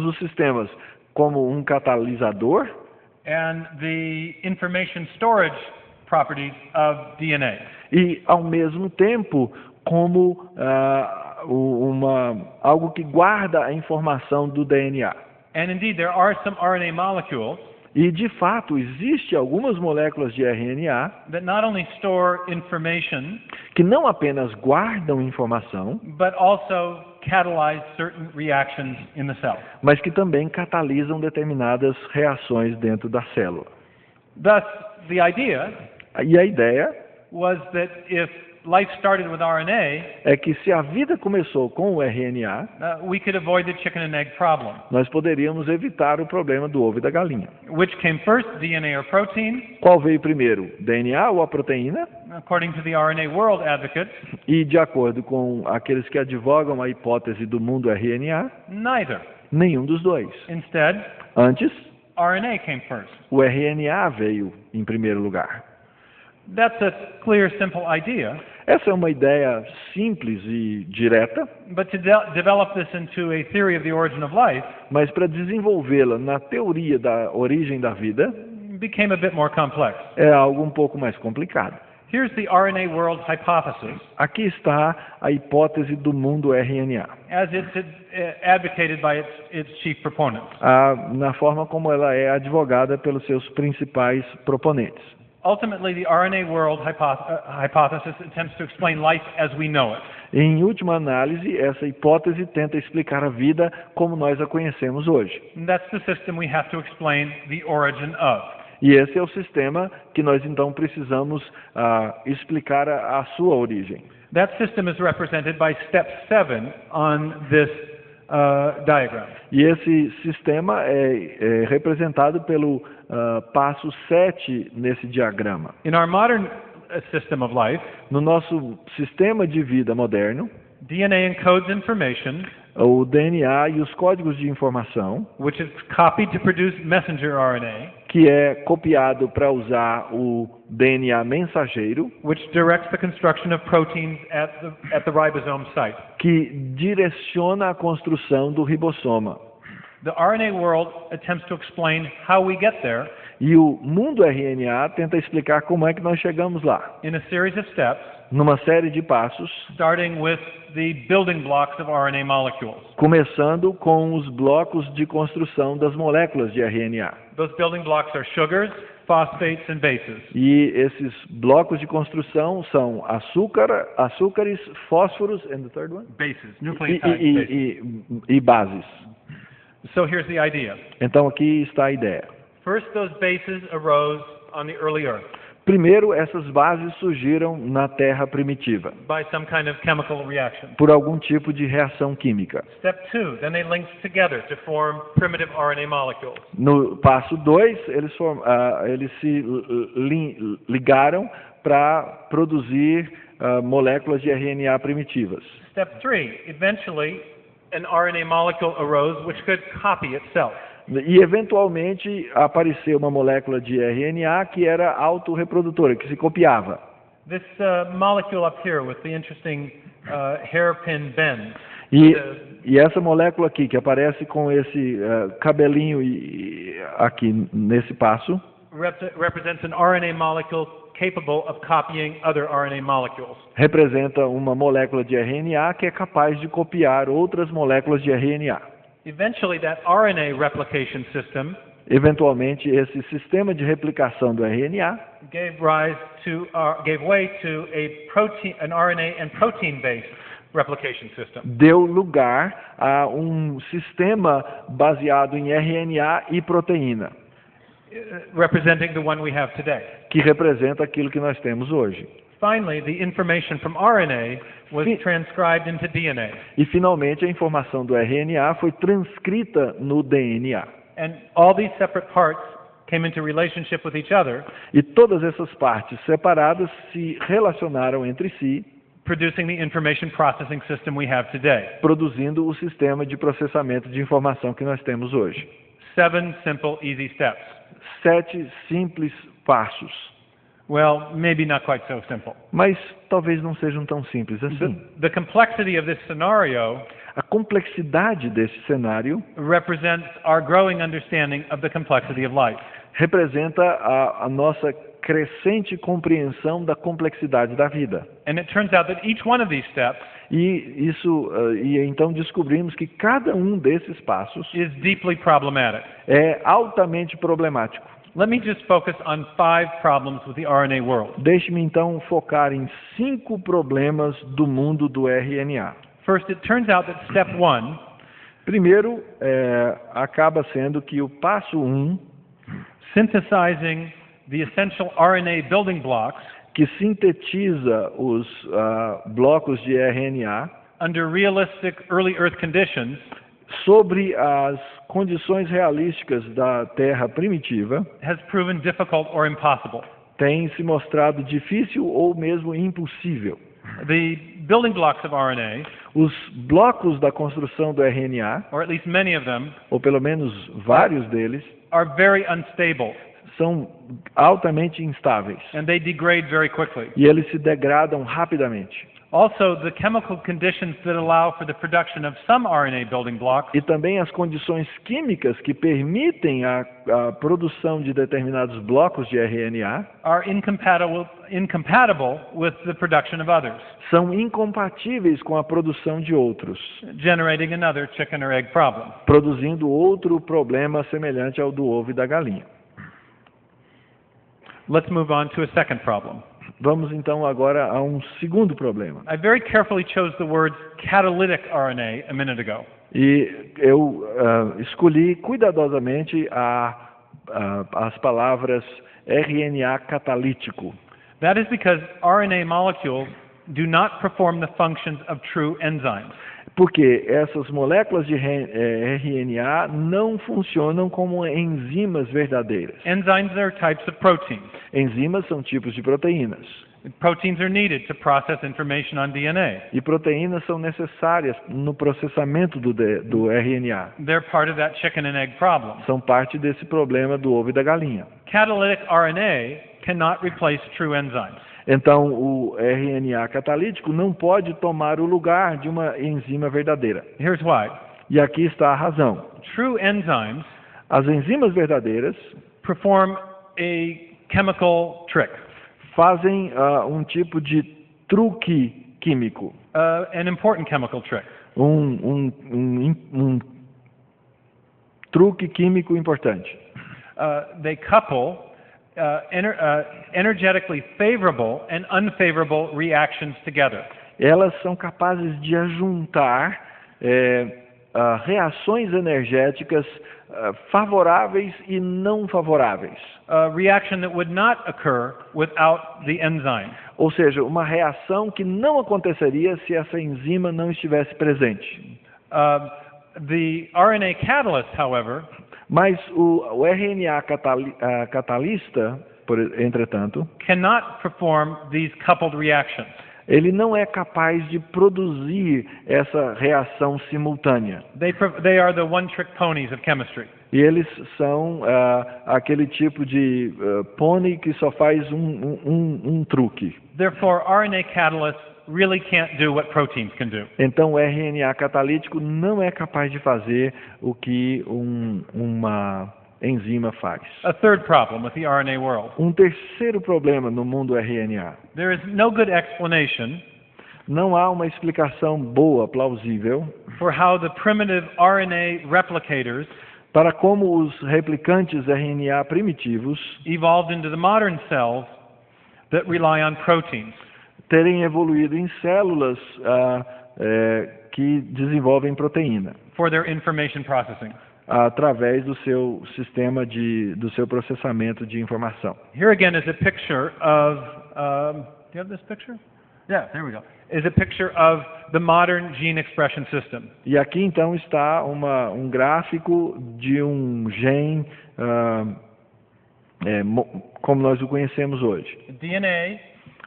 [SPEAKER 2] os sistemas como um catalisador
[SPEAKER 1] and the information storage properties of DNA.
[SPEAKER 2] e, ao mesmo tempo, como algo que guarda a informação do DNA.
[SPEAKER 1] And indeed, there are some RNA molecules
[SPEAKER 2] E, de fato, existe algumas moléculas de RNA
[SPEAKER 1] that not only store information,
[SPEAKER 2] que não apenas guardam informação,
[SPEAKER 1] but also catalyze certain reactions in the cell.
[SPEAKER 2] mas que também catalisam determinadas reações dentro da célula.
[SPEAKER 1] Thus, the idea
[SPEAKER 2] E a ideia
[SPEAKER 1] was that if life started with RNA,
[SPEAKER 2] é que se a vida começou com o RNA,
[SPEAKER 1] we could avoid the chicken and egg problem.
[SPEAKER 2] nós poderíamos evitar o problema do ovo e da galinha.
[SPEAKER 1] Which came first, DNA or protein?
[SPEAKER 2] Qual veio primeiro, DNA ou a proteína?
[SPEAKER 1] According to the RNA world advocates,
[SPEAKER 2] E, de acordo com aqueles que advogam a hipótese do mundo RNA,
[SPEAKER 1] neither.
[SPEAKER 2] nenhum dos dois.
[SPEAKER 1] Instead,
[SPEAKER 2] Antes,
[SPEAKER 1] RNA came first.
[SPEAKER 2] o RNA veio em primeiro lugar.
[SPEAKER 1] That's a clear, simple idea.
[SPEAKER 2] Essa é uma ideia simples e direta,
[SPEAKER 1] But to develop this into a theory of the origin of life
[SPEAKER 2] mas para desenvolvê-la na teoria da origem da vida,
[SPEAKER 1] became a bit more complex.
[SPEAKER 2] é algo um pouco mais complicado.
[SPEAKER 1] Here's the RNA world hypothesis
[SPEAKER 2] Aqui está a hipótese do mundo RNA,
[SPEAKER 1] as it's advocated by its chief proponents.
[SPEAKER 2] na forma como ela é advogada pelos seus principais proponentes.
[SPEAKER 1] Ultimately, the RNA world hypothesis attempts to explain life as we know it.
[SPEAKER 2] Em última análise, essa hipótese tenta explicar a vida como nós a conhecemos hoje.
[SPEAKER 1] And that's the system we have to explain the origin of.
[SPEAKER 2] E esse é o sistema que nós então precisamos explicar a sua origem.
[SPEAKER 1] That system is represented by step 7 on this diagram.
[SPEAKER 2] E esse sistema é representado pelo passo 7 nesse diagrama.
[SPEAKER 1] In our modern system of life,
[SPEAKER 2] No nosso sistema de vida moderno,
[SPEAKER 1] DNA encodes information,
[SPEAKER 2] o DNA e os códigos de informação,
[SPEAKER 1] which is copied to produce messenger RNA,
[SPEAKER 2] que é copiado para usar o DNA mensageiro,
[SPEAKER 1] which directs the construction of proteins at the ribosome site.
[SPEAKER 2] que direciona a construção do ribossoma.
[SPEAKER 1] The RNA world attempts to explain how we get there
[SPEAKER 2] E o mundo RNA tenta explicar como é que nós chegamos lá,
[SPEAKER 1] in a series of steps,
[SPEAKER 2] numa série de passos,
[SPEAKER 1] starting with the building blocks of RNA molecules.
[SPEAKER 2] começando com os blocos de construção das moléculas de RNA.
[SPEAKER 1] Those building blocks are sugars, phosphates, and bases.
[SPEAKER 2] E esses blocos de construção são açúcares, fósforos, and the third one?
[SPEAKER 1] Bases,
[SPEAKER 2] E,
[SPEAKER 1] nucleotides.
[SPEAKER 2] e-
[SPEAKER 1] bases.
[SPEAKER 2] e- e bases.
[SPEAKER 1] So here's the idea.
[SPEAKER 2] Então aqui está a ideia.
[SPEAKER 1] First, those bases arose on the early Earth
[SPEAKER 2] Primeiro, essas bases surgiram na Terra primitiva,
[SPEAKER 1] by some kind of chemical reaction.
[SPEAKER 2] por algum tipo de reação química.
[SPEAKER 1] Step 2, then they linked together to form primitive RNA molecules.
[SPEAKER 2] No passo 2, eles se ligaram para produzir moléculas de RNA primitivas.
[SPEAKER 1] Step 3, eventually an RNA molecule arose which could copy itself.
[SPEAKER 2] E, eventualmente, apareceu uma molécula de RNA que era autorreprodutora, que se copiava.
[SPEAKER 1] This molecule up here with the interesting hairpin bend
[SPEAKER 2] E essa molécula aqui, que aparece com esse cabelinho aqui nesse passo,
[SPEAKER 1] represents an RNA molecule capable of copying other RNA molecules.
[SPEAKER 2] representa uma molécula de RNA que é capaz de copiar outras moléculas de RNA.
[SPEAKER 1] Eventually, that RNA replication system
[SPEAKER 2] Eventualmente, esse sistema de replicação do RNA
[SPEAKER 1] gave way to an RNA and protein-based replication system.
[SPEAKER 2] deu lugar a um sistema baseado em RNA e proteína,
[SPEAKER 1] Representing the one we have today.
[SPEAKER 2] que representa aquilo que nós temos hoje.
[SPEAKER 1] Finally, the information from RNA was transcribed into DNA.
[SPEAKER 2] E, finalmente, a informação do RNA foi transcrita no DNA.
[SPEAKER 1] And all these separate parts came into relationship with each other,
[SPEAKER 2] E todas essas partes separadas se relacionaram entre si,
[SPEAKER 1] producing the information processing system we have today.
[SPEAKER 2] produzindo o sistema de processamento de informação que nós temos hoje.
[SPEAKER 1] 7 simple, easy steps.
[SPEAKER 2] 7 simples passos.
[SPEAKER 1] Well, maybe not quite so simple.
[SPEAKER 2] Mas talvez não sejam tão simples assim.
[SPEAKER 1] The complexity of this scenario
[SPEAKER 2] A complexidade desse cenário
[SPEAKER 1] represents our growing understanding of the complexity of life.
[SPEAKER 2] representa a nossa crescente compreensão da complexidade da vida.
[SPEAKER 1] And it turns out that each one of these steps
[SPEAKER 2] E então descobrimos que cada um desses passos
[SPEAKER 1] is deeply problematic.
[SPEAKER 2] é altamente problemático.
[SPEAKER 1] Let me just focus on 5 problems with the RNA world.
[SPEAKER 2] Deixe-me então focar em 5 problemas do mundo do RNA.
[SPEAKER 1] First, it turns out that step 1
[SPEAKER 2] Primeiro, acaba sendo que o passo 1,
[SPEAKER 1] synthesizing the essential RNA building blocks
[SPEAKER 2] que sintetiza os blocos de RNA
[SPEAKER 1] under realistic early Earth conditions,
[SPEAKER 2] sobre as condições realísticas da Terra primitiva,
[SPEAKER 1] has proven difficult or impossible.
[SPEAKER 2] tem se mostrado difícil ou mesmo impossível.
[SPEAKER 1] The building blocks of RNA,
[SPEAKER 2] Os blocos da construção do RNA,
[SPEAKER 1] or at least many of them,
[SPEAKER 2] ou pelo menos vários deles,
[SPEAKER 1] are very unstable
[SPEAKER 2] são altamente instáveis
[SPEAKER 1] and they degrade very quickly.
[SPEAKER 2] e eles se degradam rapidamente.
[SPEAKER 1] Also, the chemical conditions that allow for the production of some RNA building blocks
[SPEAKER 2] E também as condições químicas que permitem a produção de determinados blocos de RNA
[SPEAKER 1] are incompatible with the production of others,
[SPEAKER 2] são incompatíveis com a produção de outros,
[SPEAKER 1] generating another chicken or egg problem.
[SPEAKER 2] produzindo outro problema semelhante ao do ovo e da galinha.
[SPEAKER 1] Let's move on to a second problem.
[SPEAKER 2] Vamos então agora a um segundo problema.
[SPEAKER 1] I very carefully chose the words catalytic RNA a minute ago.
[SPEAKER 2] E eu escolhi cuidadosamente as palavras RNA catalítico.
[SPEAKER 1] That is because RNA molecules do not perform the functions of true enzymes.
[SPEAKER 2] Porque essas moléculas de RNA não funcionam como enzimas verdadeiras.
[SPEAKER 1] Enzymes are types of proteins.
[SPEAKER 2] Enzimas são tipos de proteínas.
[SPEAKER 1] Proteins are needed to process information on DNA.
[SPEAKER 2] E proteínas são necessárias no processamento do RNA.
[SPEAKER 1] They're part of that chicken and egg problem.
[SPEAKER 2] São parte desse problema do ovo e da galinha.
[SPEAKER 1] Catalytic RNA cannot replace true enzymes.
[SPEAKER 2] Então, o RNA catalítico não pode tomar o lugar de uma enzima verdadeira.
[SPEAKER 1] Here's why.
[SPEAKER 2] E aqui está a razão.
[SPEAKER 1] True enzymes
[SPEAKER 2] As enzimas verdadeiras
[SPEAKER 1] perform a chemical trick,
[SPEAKER 2] fazem um tipo de truque químico,
[SPEAKER 1] an important chemical trick.
[SPEAKER 2] um truque químico importante.
[SPEAKER 1] They couple energetically favorable and unfavorable reactions together.
[SPEAKER 2] Elas são capazes de ajuntar reações energéticas favoráveis e não favoráveis.
[SPEAKER 1] A reaction that would not occur without the enzyme.
[SPEAKER 2] Ou seja, uma reação que não aconteceria se essa enzima não estivesse presente.
[SPEAKER 1] The RNA catalyst, however,
[SPEAKER 2] Mas o RNA catalista, entretanto,
[SPEAKER 1] cannot perform these coupled reactions.
[SPEAKER 2] ele não é capaz de produzir essa reação simultânea.
[SPEAKER 1] They are the one-trick ponies of chemistry.
[SPEAKER 2] E eles são aquele tipo de pônei que só faz um truque.
[SPEAKER 1] Therefore, RNA catalysts really can't do what proteins can do.
[SPEAKER 2] Então, o RNA catalítico não é capaz de fazer o que uma enzima faz.
[SPEAKER 1] A third problem with the RNA world.
[SPEAKER 2] Um terceiro problema no mundo RNA.
[SPEAKER 1] There is no good explanation
[SPEAKER 2] Não há uma explicação boa, plausível,
[SPEAKER 1] for how the primitive RNA replicators
[SPEAKER 2] para como os replicantes RNA primitivos
[SPEAKER 1] evolved into the modern cells that rely on proteins.
[SPEAKER 2] terem evoluído em células que desenvolvem proteína
[SPEAKER 1] For their information processing.
[SPEAKER 2] através do seu sistema do seu processamento de informação.
[SPEAKER 1] Here again is a picture of, do you have this picture? Yeah, there we go. Is a picture of the modern gene expression system.
[SPEAKER 2] E aqui então está um gráfico de um gene como nós o conhecemos hoje.
[SPEAKER 1] DNA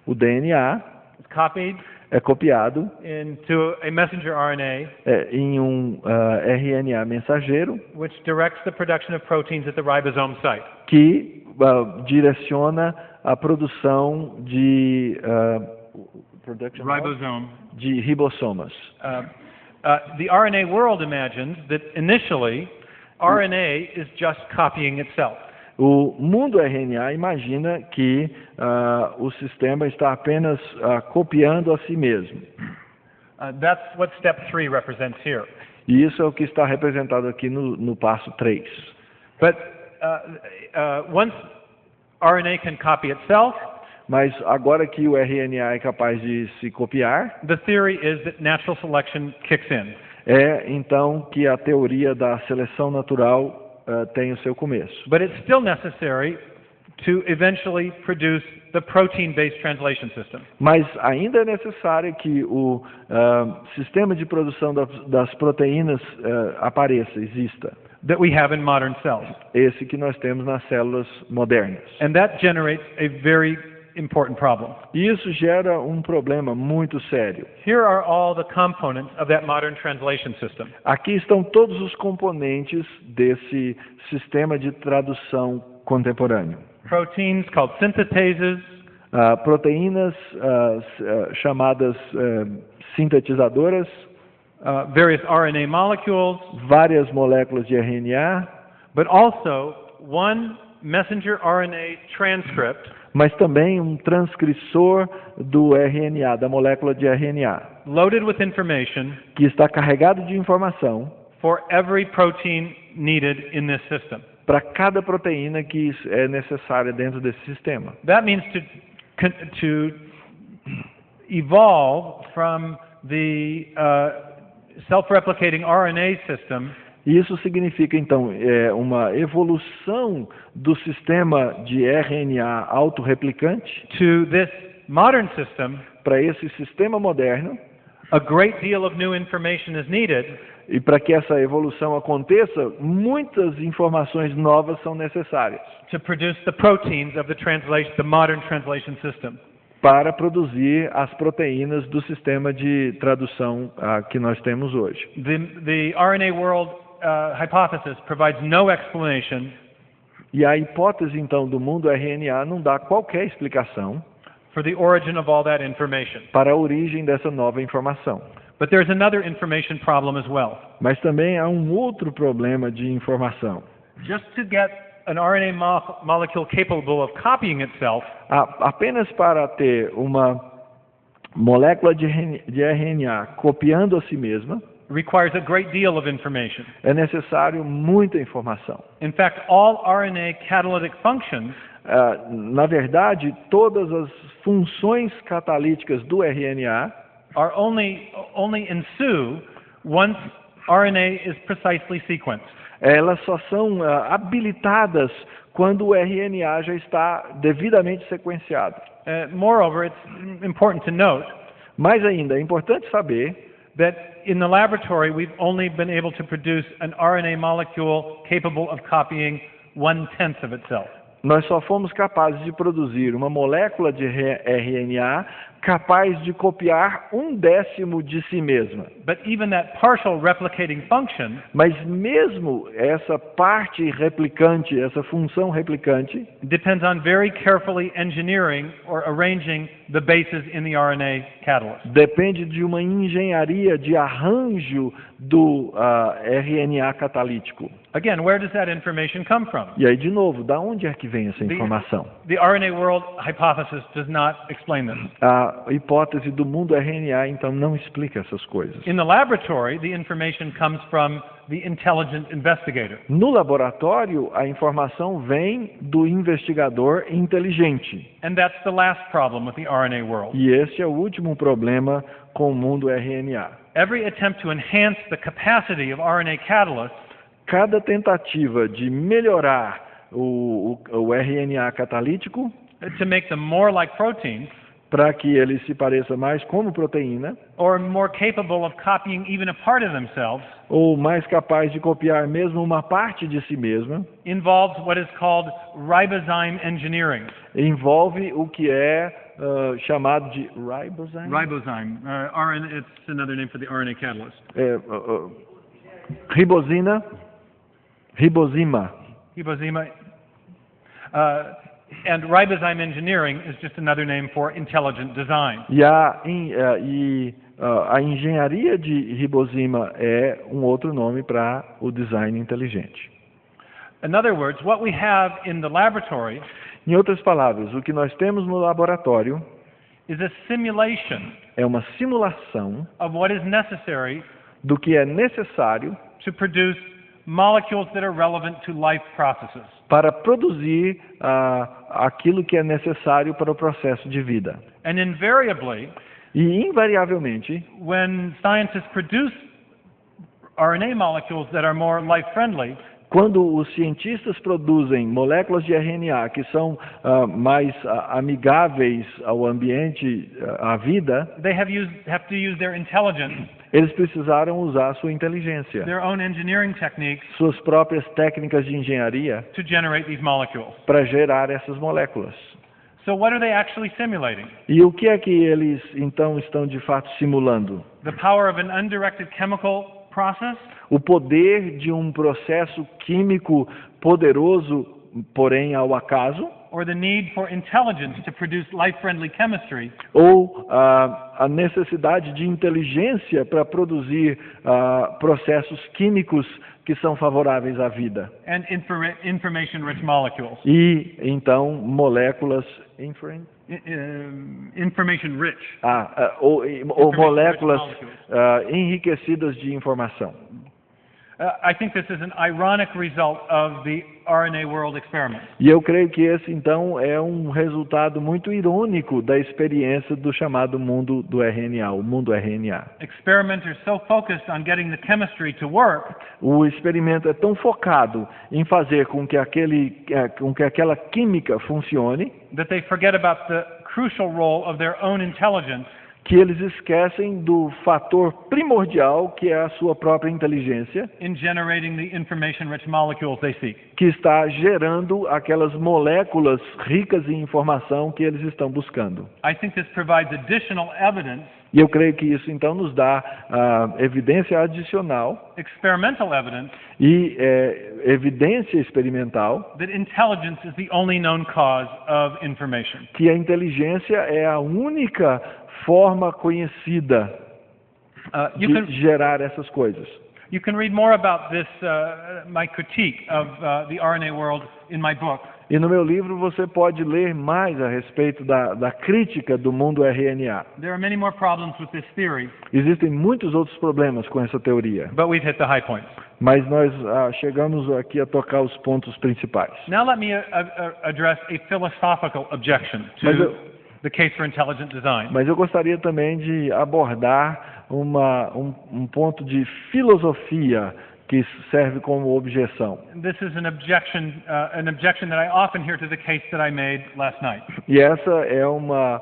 [SPEAKER 2] O DNA
[SPEAKER 1] is copied
[SPEAKER 2] é copiado
[SPEAKER 1] into a messenger RNA,
[SPEAKER 2] em um RNA mensageiro
[SPEAKER 1] which directs the production of proteins at the ribosome site.
[SPEAKER 2] que direciona a produção de
[SPEAKER 1] Ribosome.
[SPEAKER 2] de ribossomas.
[SPEAKER 1] The RNA world imagines that initially RNA is just copying itself.
[SPEAKER 2] O mundo RNA imagina que o sistema está apenas copiando a si mesmo.
[SPEAKER 1] That's what step 3 represents here.
[SPEAKER 2] E isso é o que está representado aqui no passo 3.
[SPEAKER 1] But once RNA can copy itself,
[SPEAKER 2] Mas agora que o RNA é capaz de se copiar,
[SPEAKER 1] the theory is that natural selection kicks in.
[SPEAKER 2] então que a teoria da seleção natural tem o seu começo.
[SPEAKER 1] But it's still necessary to eventually produce the protein-based translation system.
[SPEAKER 2] Mas ainda é necessário que o sistema de produção das proteínas apareça, exista.
[SPEAKER 1] That we have in modern cells.
[SPEAKER 2] Esse que nós temos nas células modernas.
[SPEAKER 1] And that generates a very important problem.
[SPEAKER 2] E isso gera um problema muito sério.
[SPEAKER 1] Here are all the components of that modern translation system.
[SPEAKER 2] Aqui estão todos os componentes desse sistema de tradução contemporâneo.
[SPEAKER 1] Proteins called synthetases,
[SPEAKER 2] Proteínas chamadas sintetizadoras,
[SPEAKER 1] various RNA molecules,
[SPEAKER 2] várias moléculas de RNA,
[SPEAKER 1] but also one messenger RNA transcript
[SPEAKER 2] mas também um transcrissor do RNA, da molécula de RNA,
[SPEAKER 1] loaded with information
[SPEAKER 2] que está carregado de informação
[SPEAKER 1] for every protein needed in this system.
[SPEAKER 2] para cada proteína que é necessária dentro desse sistema.
[SPEAKER 1] That means to evolve from the self-replicating RNA system
[SPEAKER 2] Isso significa, então, uma evolução do sistema de RNA autorreplicante
[SPEAKER 1] to this modern system
[SPEAKER 2] para esse sistema moderno
[SPEAKER 1] A great deal of new information is needed
[SPEAKER 2] E para que essa evolução aconteça, muitas informações novas são necessárias
[SPEAKER 1] to produce the proteins of the modern translation system.
[SPEAKER 2] para produzir as proteínas do sistema de tradução que nós temos hoje.
[SPEAKER 1] The RNA world hypothesis provides no explanation
[SPEAKER 2] E a hipótese, então, do mundo RNA não dá qualquer explicação
[SPEAKER 1] for the origin of all that information.
[SPEAKER 2] para a origem dessa nova informação.
[SPEAKER 1] But there's another information problem as well.
[SPEAKER 2] Mas também há um outro problema de informação.
[SPEAKER 1] Just to get an RNA molecule capable of copying itself,
[SPEAKER 2] Apenas para ter uma molécula de RNA copiando a si mesma,
[SPEAKER 1] requires a great deal of information.
[SPEAKER 2] é necessário muita informação.
[SPEAKER 1] In fact, all RNA catalytic functions
[SPEAKER 2] Na verdade, todas as funções catalíticas do RNA
[SPEAKER 1] are only ensue once RNA is precisely sequenced.
[SPEAKER 2] elas só são habilitadas quando o RNA já está devidamente sequenciado.
[SPEAKER 1] Moreover, it's important to note
[SPEAKER 2] Mais ainda, é importante saber
[SPEAKER 1] that in the laboratory we've only been able to produce an RNA molecule capable of copying 1/10 of itself.
[SPEAKER 2] nós só fomos capazes de produzir uma molécula de RNA capaz de copiar 1/10 de si mesma.
[SPEAKER 1] But even that partial replicating function
[SPEAKER 2] Mas mesmo essa parte replicante, essa função replicante,
[SPEAKER 1] depends on very carefully engineering or arranging the bases in the RNA catalyst.
[SPEAKER 2] depende de uma engenharia de arranjo do RNA catalítico.
[SPEAKER 1] Again, where does that information come from?
[SPEAKER 2] E aí, de novo, da onde é que vem essa informação?
[SPEAKER 1] The RNA world hypothesis does not explain this.
[SPEAKER 2] A hipótese do mundo RNA, então, não explica essas coisas.
[SPEAKER 1] In the laboratory, the information comes from the intelligent investigator.
[SPEAKER 2] No laboratório, a informação vem do investigador inteligente.
[SPEAKER 1] And that's the last problem with the RNA world.
[SPEAKER 2] E este é o último problema com o mundo RNA.
[SPEAKER 1] Every attempt to enhance the capacity of RNA catalysts
[SPEAKER 2] Cada tentativa de melhorar o RNA catalítico
[SPEAKER 1] to make them more like proteins
[SPEAKER 2] para que ele se pareça mais como proteína,
[SPEAKER 1] or more capable of copying even a part of themselves
[SPEAKER 2] ou mais capaz de copiar mesmo uma parte de si mesma,
[SPEAKER 1] involves what is called ribozyme engineering.
[SPEAKER 2] envolve o que é chamado de ribozyme?
[SPEAKER 1] Ribozyme. It's another name for the RNA catalyst.
[SPEAKER 2] Ribosima.
[SPEAKER 1] Ribosima. And ribozyme engineering is just another name for intelligent design.
[SPEAKER 2] E a engenharia de ribosima é um outro nome para o design inteligente.
[SPEAKER 1] In other words, what we have in the laboratory
[SPEAKER 2] Em outras palavras, o que nós temos no laboratório
[SPEAKER 1] is a simulation
[SPEAKER 2] é uma simulação
[SPEAKER 1] of what is necessary
[SPEAKER 2] do que é necessário
[SPEAKER 1] to produce molecules that are relevant to life processes.
[SPEAKER 2] para produzir aquilo que é necessário para o processo de vida.
[SPEAKER 1] And invariably,
[SPEAKER 2] E, invariavelmente,
[SPEAKER 1] when scientists produce RNA molecules that are more life-friendly,
[SPEAKER 2] quando os cientistas produzem moléculas de RNA que são mais amigáveis ao ambiente, à vida,
[SPEAKER 1] they have to use their intelligence,
[SPEAKER 2] eles precisaram usar a sua inteligência,
[SPEAKER 1] their own engineering techniques
[SPEAKER 2] suas próprias técnicas de engenharia
[SPEAKER 1] to generate these molecules.
[SPEAKER 2] para gerar essas moléculas.
[SPEAKER 1] So what are they actually simulating?
[SPEAKER 2] E o que é que eles então estão de fato simulando?
[SPEAKER 1] The power of an undirected chemical process?
[SPEAKER 2] O poder de um processo químico poderoso, porém ao acaso,
[SPEAKER 1] Or the need for intelligence to produce life-friendly chemistry
[SPEAKER 2] ou a necessidade de inteligência para produzir processos químicos que são favoráveis à vida.
[SPEAKER 1] and information-rich molecules.
[SPEAKER 2] E então moléculas
[SPEAKER 1] Information-rich.
[SPEAKER 2] ou moléculas enriquecidas de informação.
[SPEAKER 1] I think this is an ironic result of the RNA world experiment.
[SPEAKER 2] E eu creio que esse então é um resultado muito irônico da experiência do chamado mundo do RNA, o mundo RNA.
[SPEAKER 1] Experimenters so focused on getting the chemistry to work
[SPEAKER 2] O experimento é tão focado em fazer com que aquela química funcione
[SPEAKER 1] that they forget about the crucial role of their own intelligence
[SPEAKER 2] que eles esquecem do fator primordial, que é a sua própria inteligência,
[SPEAKER 1] in generating the information-rich molecules they seek.
[SPEAKER 2] que está gerando aquelas moléculas ricas em informação que eles estão buscando.
[SPEAKER 1] I think this provides additional evidence,
[SPEAKER 2] E eu creio que isso então nos dá evidência adicional
[SPEAKER 1] experimental evidence,
[SPEAKER 2] e evidência experimental
[SPEAKER 1] that intelligence is the only known cause of information.
[SPEAKER 2] que a inteligência é a única forma conhecida
[SPEAKER 1] You
[SPEAKER 2] de
[SPEAKER 1] can
[SPEAKER 2] gerar essas coisas.
[SPEAKER 1] you can read more about this, my critique of the RNA world, in my book.
[SPEAKER 2] E no meu livro você pode ler mais a respeito da crítica do mundo RNA.
[SPEAKER 1] There are many more problems with this theory,
[SPEAKER 2] Existem muitos outros problemas com essa teoria,
[SPEAKER 1] but we've hit the high points.
[SPEAKER 2] mas nós chegamos aqui a tocar os pontos principais.
[SPEAKER 1] Now let me address a philosophical objection
[SPEAKER 2] Mas
[SPEAKER 1] to
[SPEAKER 2] eu-
[SPEAKER 1] the case for intelligent design.
[SPEAKER 2] Mas eu gostaria também de abordar um ponto de filosofia que serve como objeção.
[SPEAKER 1] This is an objection that I often hear to the case that I made last night.
[SPEAKER 2] E essa é uma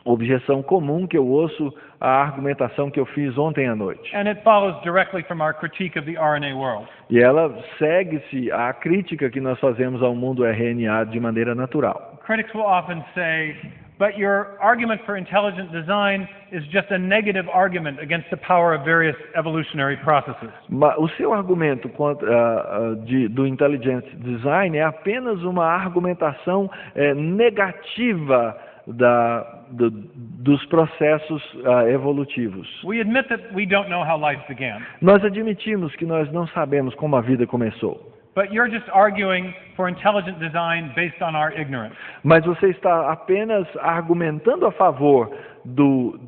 [SPEAKER 2] objeção comum que eu ouço à argumentação que eu fiz ontem à noite.
[SPEAKER 1] And it follows directly from our critique of the RNA world.
[SPEAKER 2] E ela segue-se à crítica que nós fazemos ao mundo RNA de maneira natural.
[SPEAKER 1] Critics will often say, but your argument for intelligent design is just a negative argument against the power of various evolutionary processes.
[SPEAKER 2] O seu argumento do Intelligent Design é apenas uma argumentação negativa dos processos evolutivos.
[SPEAKER 1] We admit that we don't know how life began,
[SPEAKER 2] Nós admitimos que nós não sabemos como a vida começou,
[SPEAKER 1] but you're just arguing for intelligent design based on our ignorance.
[SPEAKER 2] mas você está apenas argumentando a favor do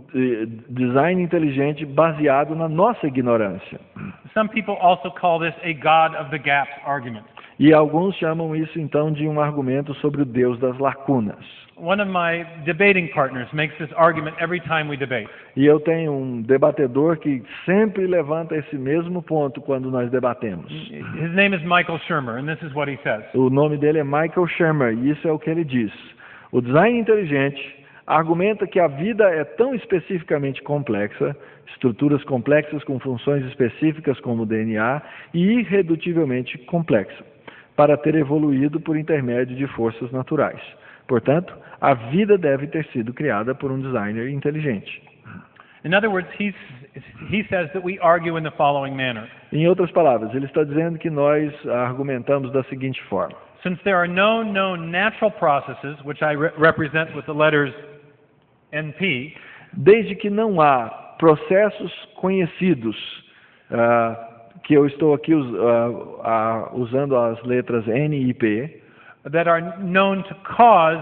[SPEAKER 2] design inteligente baseado na nossa ignorância.
[SPEAKER 1] Some people also call this a God of the gaps argument.
[SPEAKER 2] E alguns chamam isso então de um argumento sobre o Deus das lacunas.
[SPEAKER 1] One of my debating partners makes this argument every time we debate.
[SPEAKER 2] E eu tenho um debatedor que sempre levanta esse mesmo ponto quando nós debatemos.
[SPEAKER 1] His name is Michael Shermer, and this is what he says.
[SPEAKER 2] O nome dele é Michael Shermer, e isso é o que ele diz. O design inteligente argumenta que a vida é tão especificamente complexa, estruturas complexas com funções específicas como o DNA, e irredutivelmente complexa, para ter evoluído por intermédio de forças naturais. Portanto, a vida deve ter sido criada por um designer inteligente.
[SPEAKER 1] In other words, he says that we argue in the following manner.
[SPEAKER 2] Em outras palavras, ele está dizendo que nós argumentamos da seguinte forma.
[SPEAKER 1] Since there are no known natural processes, which I represent with the letters NP,
[SPEAKER 2] Desde que não há processos conhecidos, que eu estou aqui usando as letras N e P,
[SPEAKER 1] that are known to cause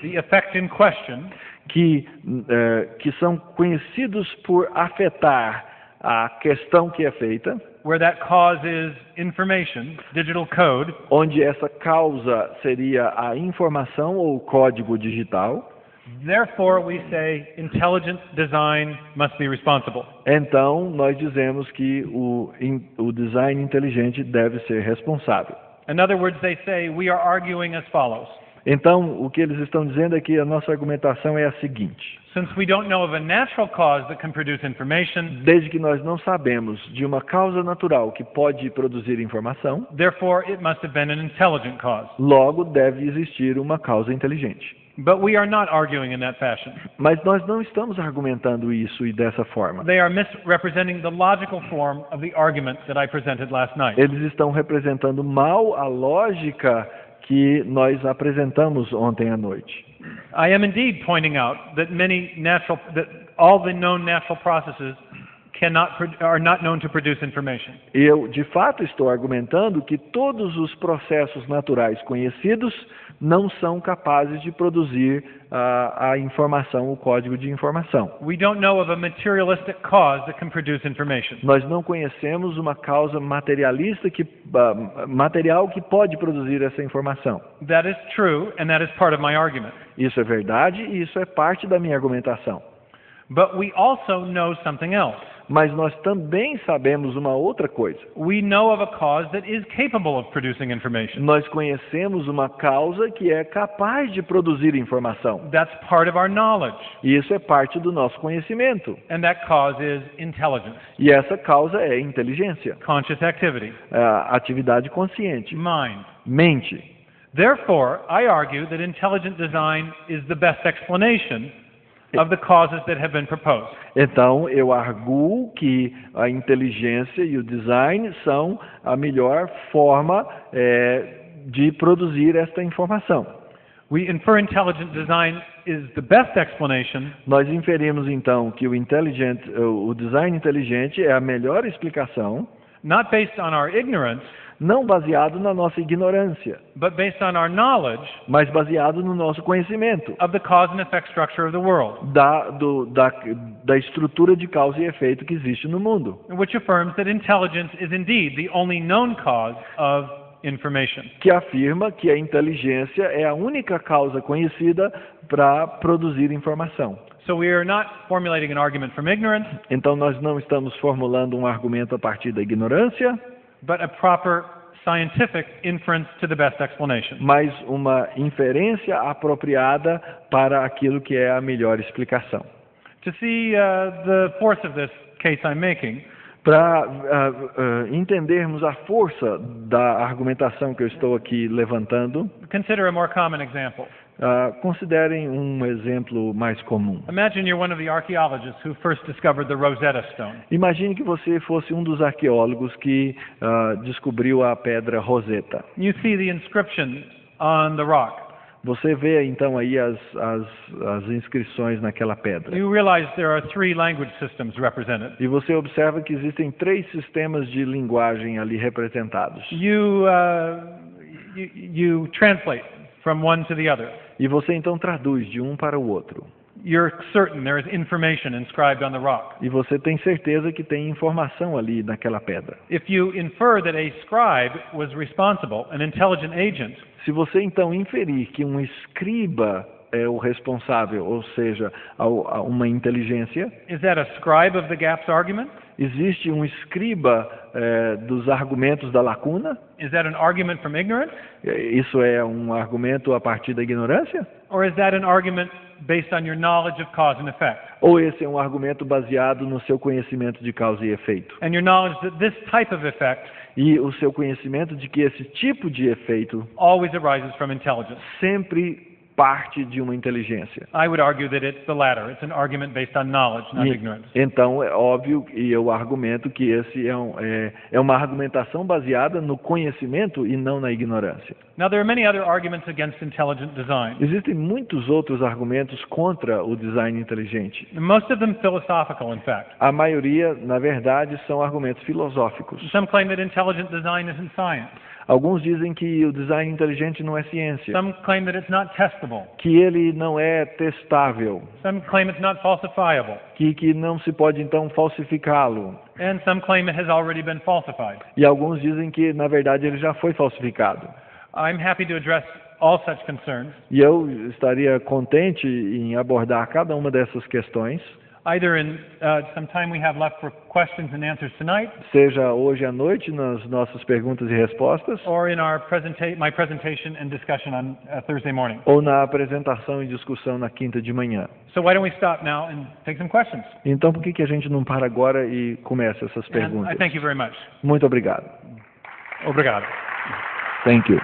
[SPEAKER 1] the effect in question,
[SPEAKER 2] que são conhecidos por afetar a questão que é feita,
[SPEAKER 1] where that cause is information, digital code,
[SPEAKER 2] onde essa causa seria a informação ou o código digital,
[SPEAKER 1] therefore we say intelligent design must be responsible.
[SPEAKER 2] então nós dizemos que o design inteligente deve ser responsável.
[SPEAKER 1] In other words, they say we are arguing as follows.
[SPEAKER 2] Então, o que eles estão dizendo é que a nossa argumentação é a seguinte.
[SPEAKER 1] Since we don't know of a natural cause that can produce information,
[SPEAKER 2] Desde que nós não sabemos de uma causa natural que pode produzir informação,
[SPEAKER 1] therefore it must have been an intelligent cause.
[SPEAKER 2] logo deve existir uma causa inteligente.
[SPEAKER 1] But we are not arguing in that fashion.
[SPEAKER 2] Mas nós não estamos argumentando isso e dessa forma.
[SPEAKER 1] They are misrepresenting the logical form of the argument that I presented last night.
[SPEAKER 2] Eles estão representando mal a lógica que nós apresentamos ontem à noite.
[SPEAKER 1] I am indeed pointing out that all the known natural processes are not known to produce information.
[SPEAKER 2] Eu, de fato, estou argumentando que todos os processos naturais conhecidos não são capazes de produzir a informação, o código de informação.
[SPEAKER 1] We don't know of a materialistic cause that can produce information.
[SPEAKER 2] Nós não conhecemos uma causa materialista material que pode produzir essa informação.
[SPEAKER 1] That is true, and that is part of my argument.
[SPEAKER 2] Isso é verdade e isso é parte da minha argumentação.
[SPEAKER 1] But we also know something else.
[SPEAKER 2] Mas nós também sabemos uma outra coisa.
[SPEAKER 1] We know of a cause that is capable of producing information.
[SPEAKER 2] Nós conhecemos uma causa que é capaz de produzir informação.
[SPEAKER 1] That's part of our knowledge.
[SPEAKER 2] E isso é parte do nosso conhecimento.
[SPEAKER 1] And that cause is intelligence,
[SPEAKER 2] E essa causa é inteligência,
[SPEAKER 1] conscious activity,
[SPEAKER 2] atividade consciente,
[SPEAKER 1] mind.
[SPEAKER 2] mente.
[SPEAKER 1] Therefore, I argue that intelligent design is the best explanation of the causes that have been proposed.
[SPEAKER 2] Então, eu arguo que a inteligência e o design são a melhor forma de produzir esta informação.
[SPEAKER 1] We infer intelligent design is the best explanation
[SPEAKER 2] Nós inferimos, então, que o design inteligente é a melhor explicação,
[SPEAKER 1] not based on our ignorance,
[SPEAKER 2] não baseado na nossa ignorância,
[SPEAKER 1] but based on our knowledge
[SPEAKER 2] mas baseado no nosso conhecimento
[SPEAKER 1] of the cause and effect structure of the world,
[SPEAKER 2] da estrutura de causa e efeito que existe no mundo,
[SPEAKER 1] which affirms that intelligence is indeed the only known cause of information.
[SPEAKER 2] que afirma que a inteligência é a única causa conhecida para produzir informação.
[SPEAKER 1] So we are not formulating an argument from ignorance,
[SPEAKER 2] Então, nós não estamos formulando um argumento a partir da ignorância,
[SPEAKER 1] but a proper scientific inference to the best explanation.
[SPEAKER 2] mas uma inferência apropriada para aquilo que é a melhor explicação.
[SPEAKER 1] To see the force of this case I'm making,
[SPEAKER 2] Para entendermos a força da argumentação que eu estou aqui levantando,
[SPEAKER 1] consider a more common example.
[SPEAKER 2] considerem um exemplo mais comum.
[SPEAKER 1] Imagine you're one of the archaeologists who first discovered the Rosetta Stone.
[SPEAKER 2] Imagine que você fosse um dos arqueólogos que descobriu a pedra Rosetta.
[SPEAKER 1] You see the inscription on the rock.
[SPEAKER 2] Você vê então aí as inscrições naquela pedra.
[SPEAKER 1] You realize there are 3 language systems represented.
[SPEAKER 2] E você observa que existem 3 sistemas de linguagem ali representados.
[SPEAKER 1] You translate from one to the other.
[SPEAKER 2] E você então traduz de um para o outro.
[SPEAKER 1] You're certain there is information inscribed on the rock.
[SPEAKER 2] E você tem certeza que tem informação ali naquela pedra.
[SPEAKER 1] If you infer that a scribe was responsible, an intelligent agent,
[SPEAKER 2] Se você então inferir que um escriba é o responsável, ou seja, uma inteligência,
[SPEAKER 1] is that a scribe of the gaps argument?
[SPEAKER 2] existe um escriba dos argumentos da lacuna?
[SPEAKER 1] Is that an argument from ignorance?
[SPEAKER 2] Isso é um argumento a partir da ignorância?
[SPEAKER 1] Or is that an argument based on your knowledge of cause and effect?
[SPEAKER 2] Ou esse é um argumento baseado no seu conhecimento de causa e efeito?
[SPEAKER 1] And your knowledge that this type of effect
[SPEAKER 2] E o seu conhecimento de que esse tipo de efeito
[SPEAKER 1] always arises from intelligence?
[SPEAKER 2] sempre parte de uma inteligência.
[SPEAKER 1] I would argue that it's the latter. It's an argument based on knowledge, not ignorance.
[SPEAKER 2] Então, é óbvio, e eu argumento que esse é uma argumentação baseada no conhecimento e não na ignorância.
[SPEAKER 1] Now, there are many other arguments against intelligent design,
[SPEAKER 2] Existem muitos outros argumentos contra o design inteligente.
[SPEAKER 1] most of them philosophical, in fact.
[SPEAKER 2] A maioria, na verdade, são argumentos filosóficos.
[SPEAKER 1] Some claim that intelligent design isn't science.
[SPEAKER 2] Alguns dizem que o design inteligente não é ciência,
[SPEAKER 1] Some claim that it's not testable.
[SPEAKER 2] que ele não é testável,
[SPEAKER 1] Some claim it's not falsifiable.
[SPEAKER 2] que não se pode então falsificá-lo.
[SPEAKER 1] And some claim it has already been falsified.
[SPEAKER 2] E alguns dizem que, na verdade, ele já foi falsificado.
[SPEAKER 1] I'm happy to address all such concerns,
[SPEAKER 2] E eu estaria contente em abordar cada uma dessas questões,
[SPEAKER 1] either in some time we have left for questions and answers tonight,
[SPEAKER 2] seja hoje à noite nas nossas perguntas e respostas,
[SPEAKER 1] or in our my presentation and discussion on Thursday morning.
[SPEAKER 2] ou na apresentação e discussão na quinta de manhã.
[SPEAKER 1] So why don't we stop now and take some questions?
[SPEAKER 2] Então, por que a gente não para agora e começa essas
[SPEAKER 1] And I
[SPEAKER 2] perguntas?
[SPEAKER 1] thank you very much.
[SPEAKER 2] Muito obrigado.
[SPEAKER 1] Obrigado.
[SPEAKER 2] Thank you.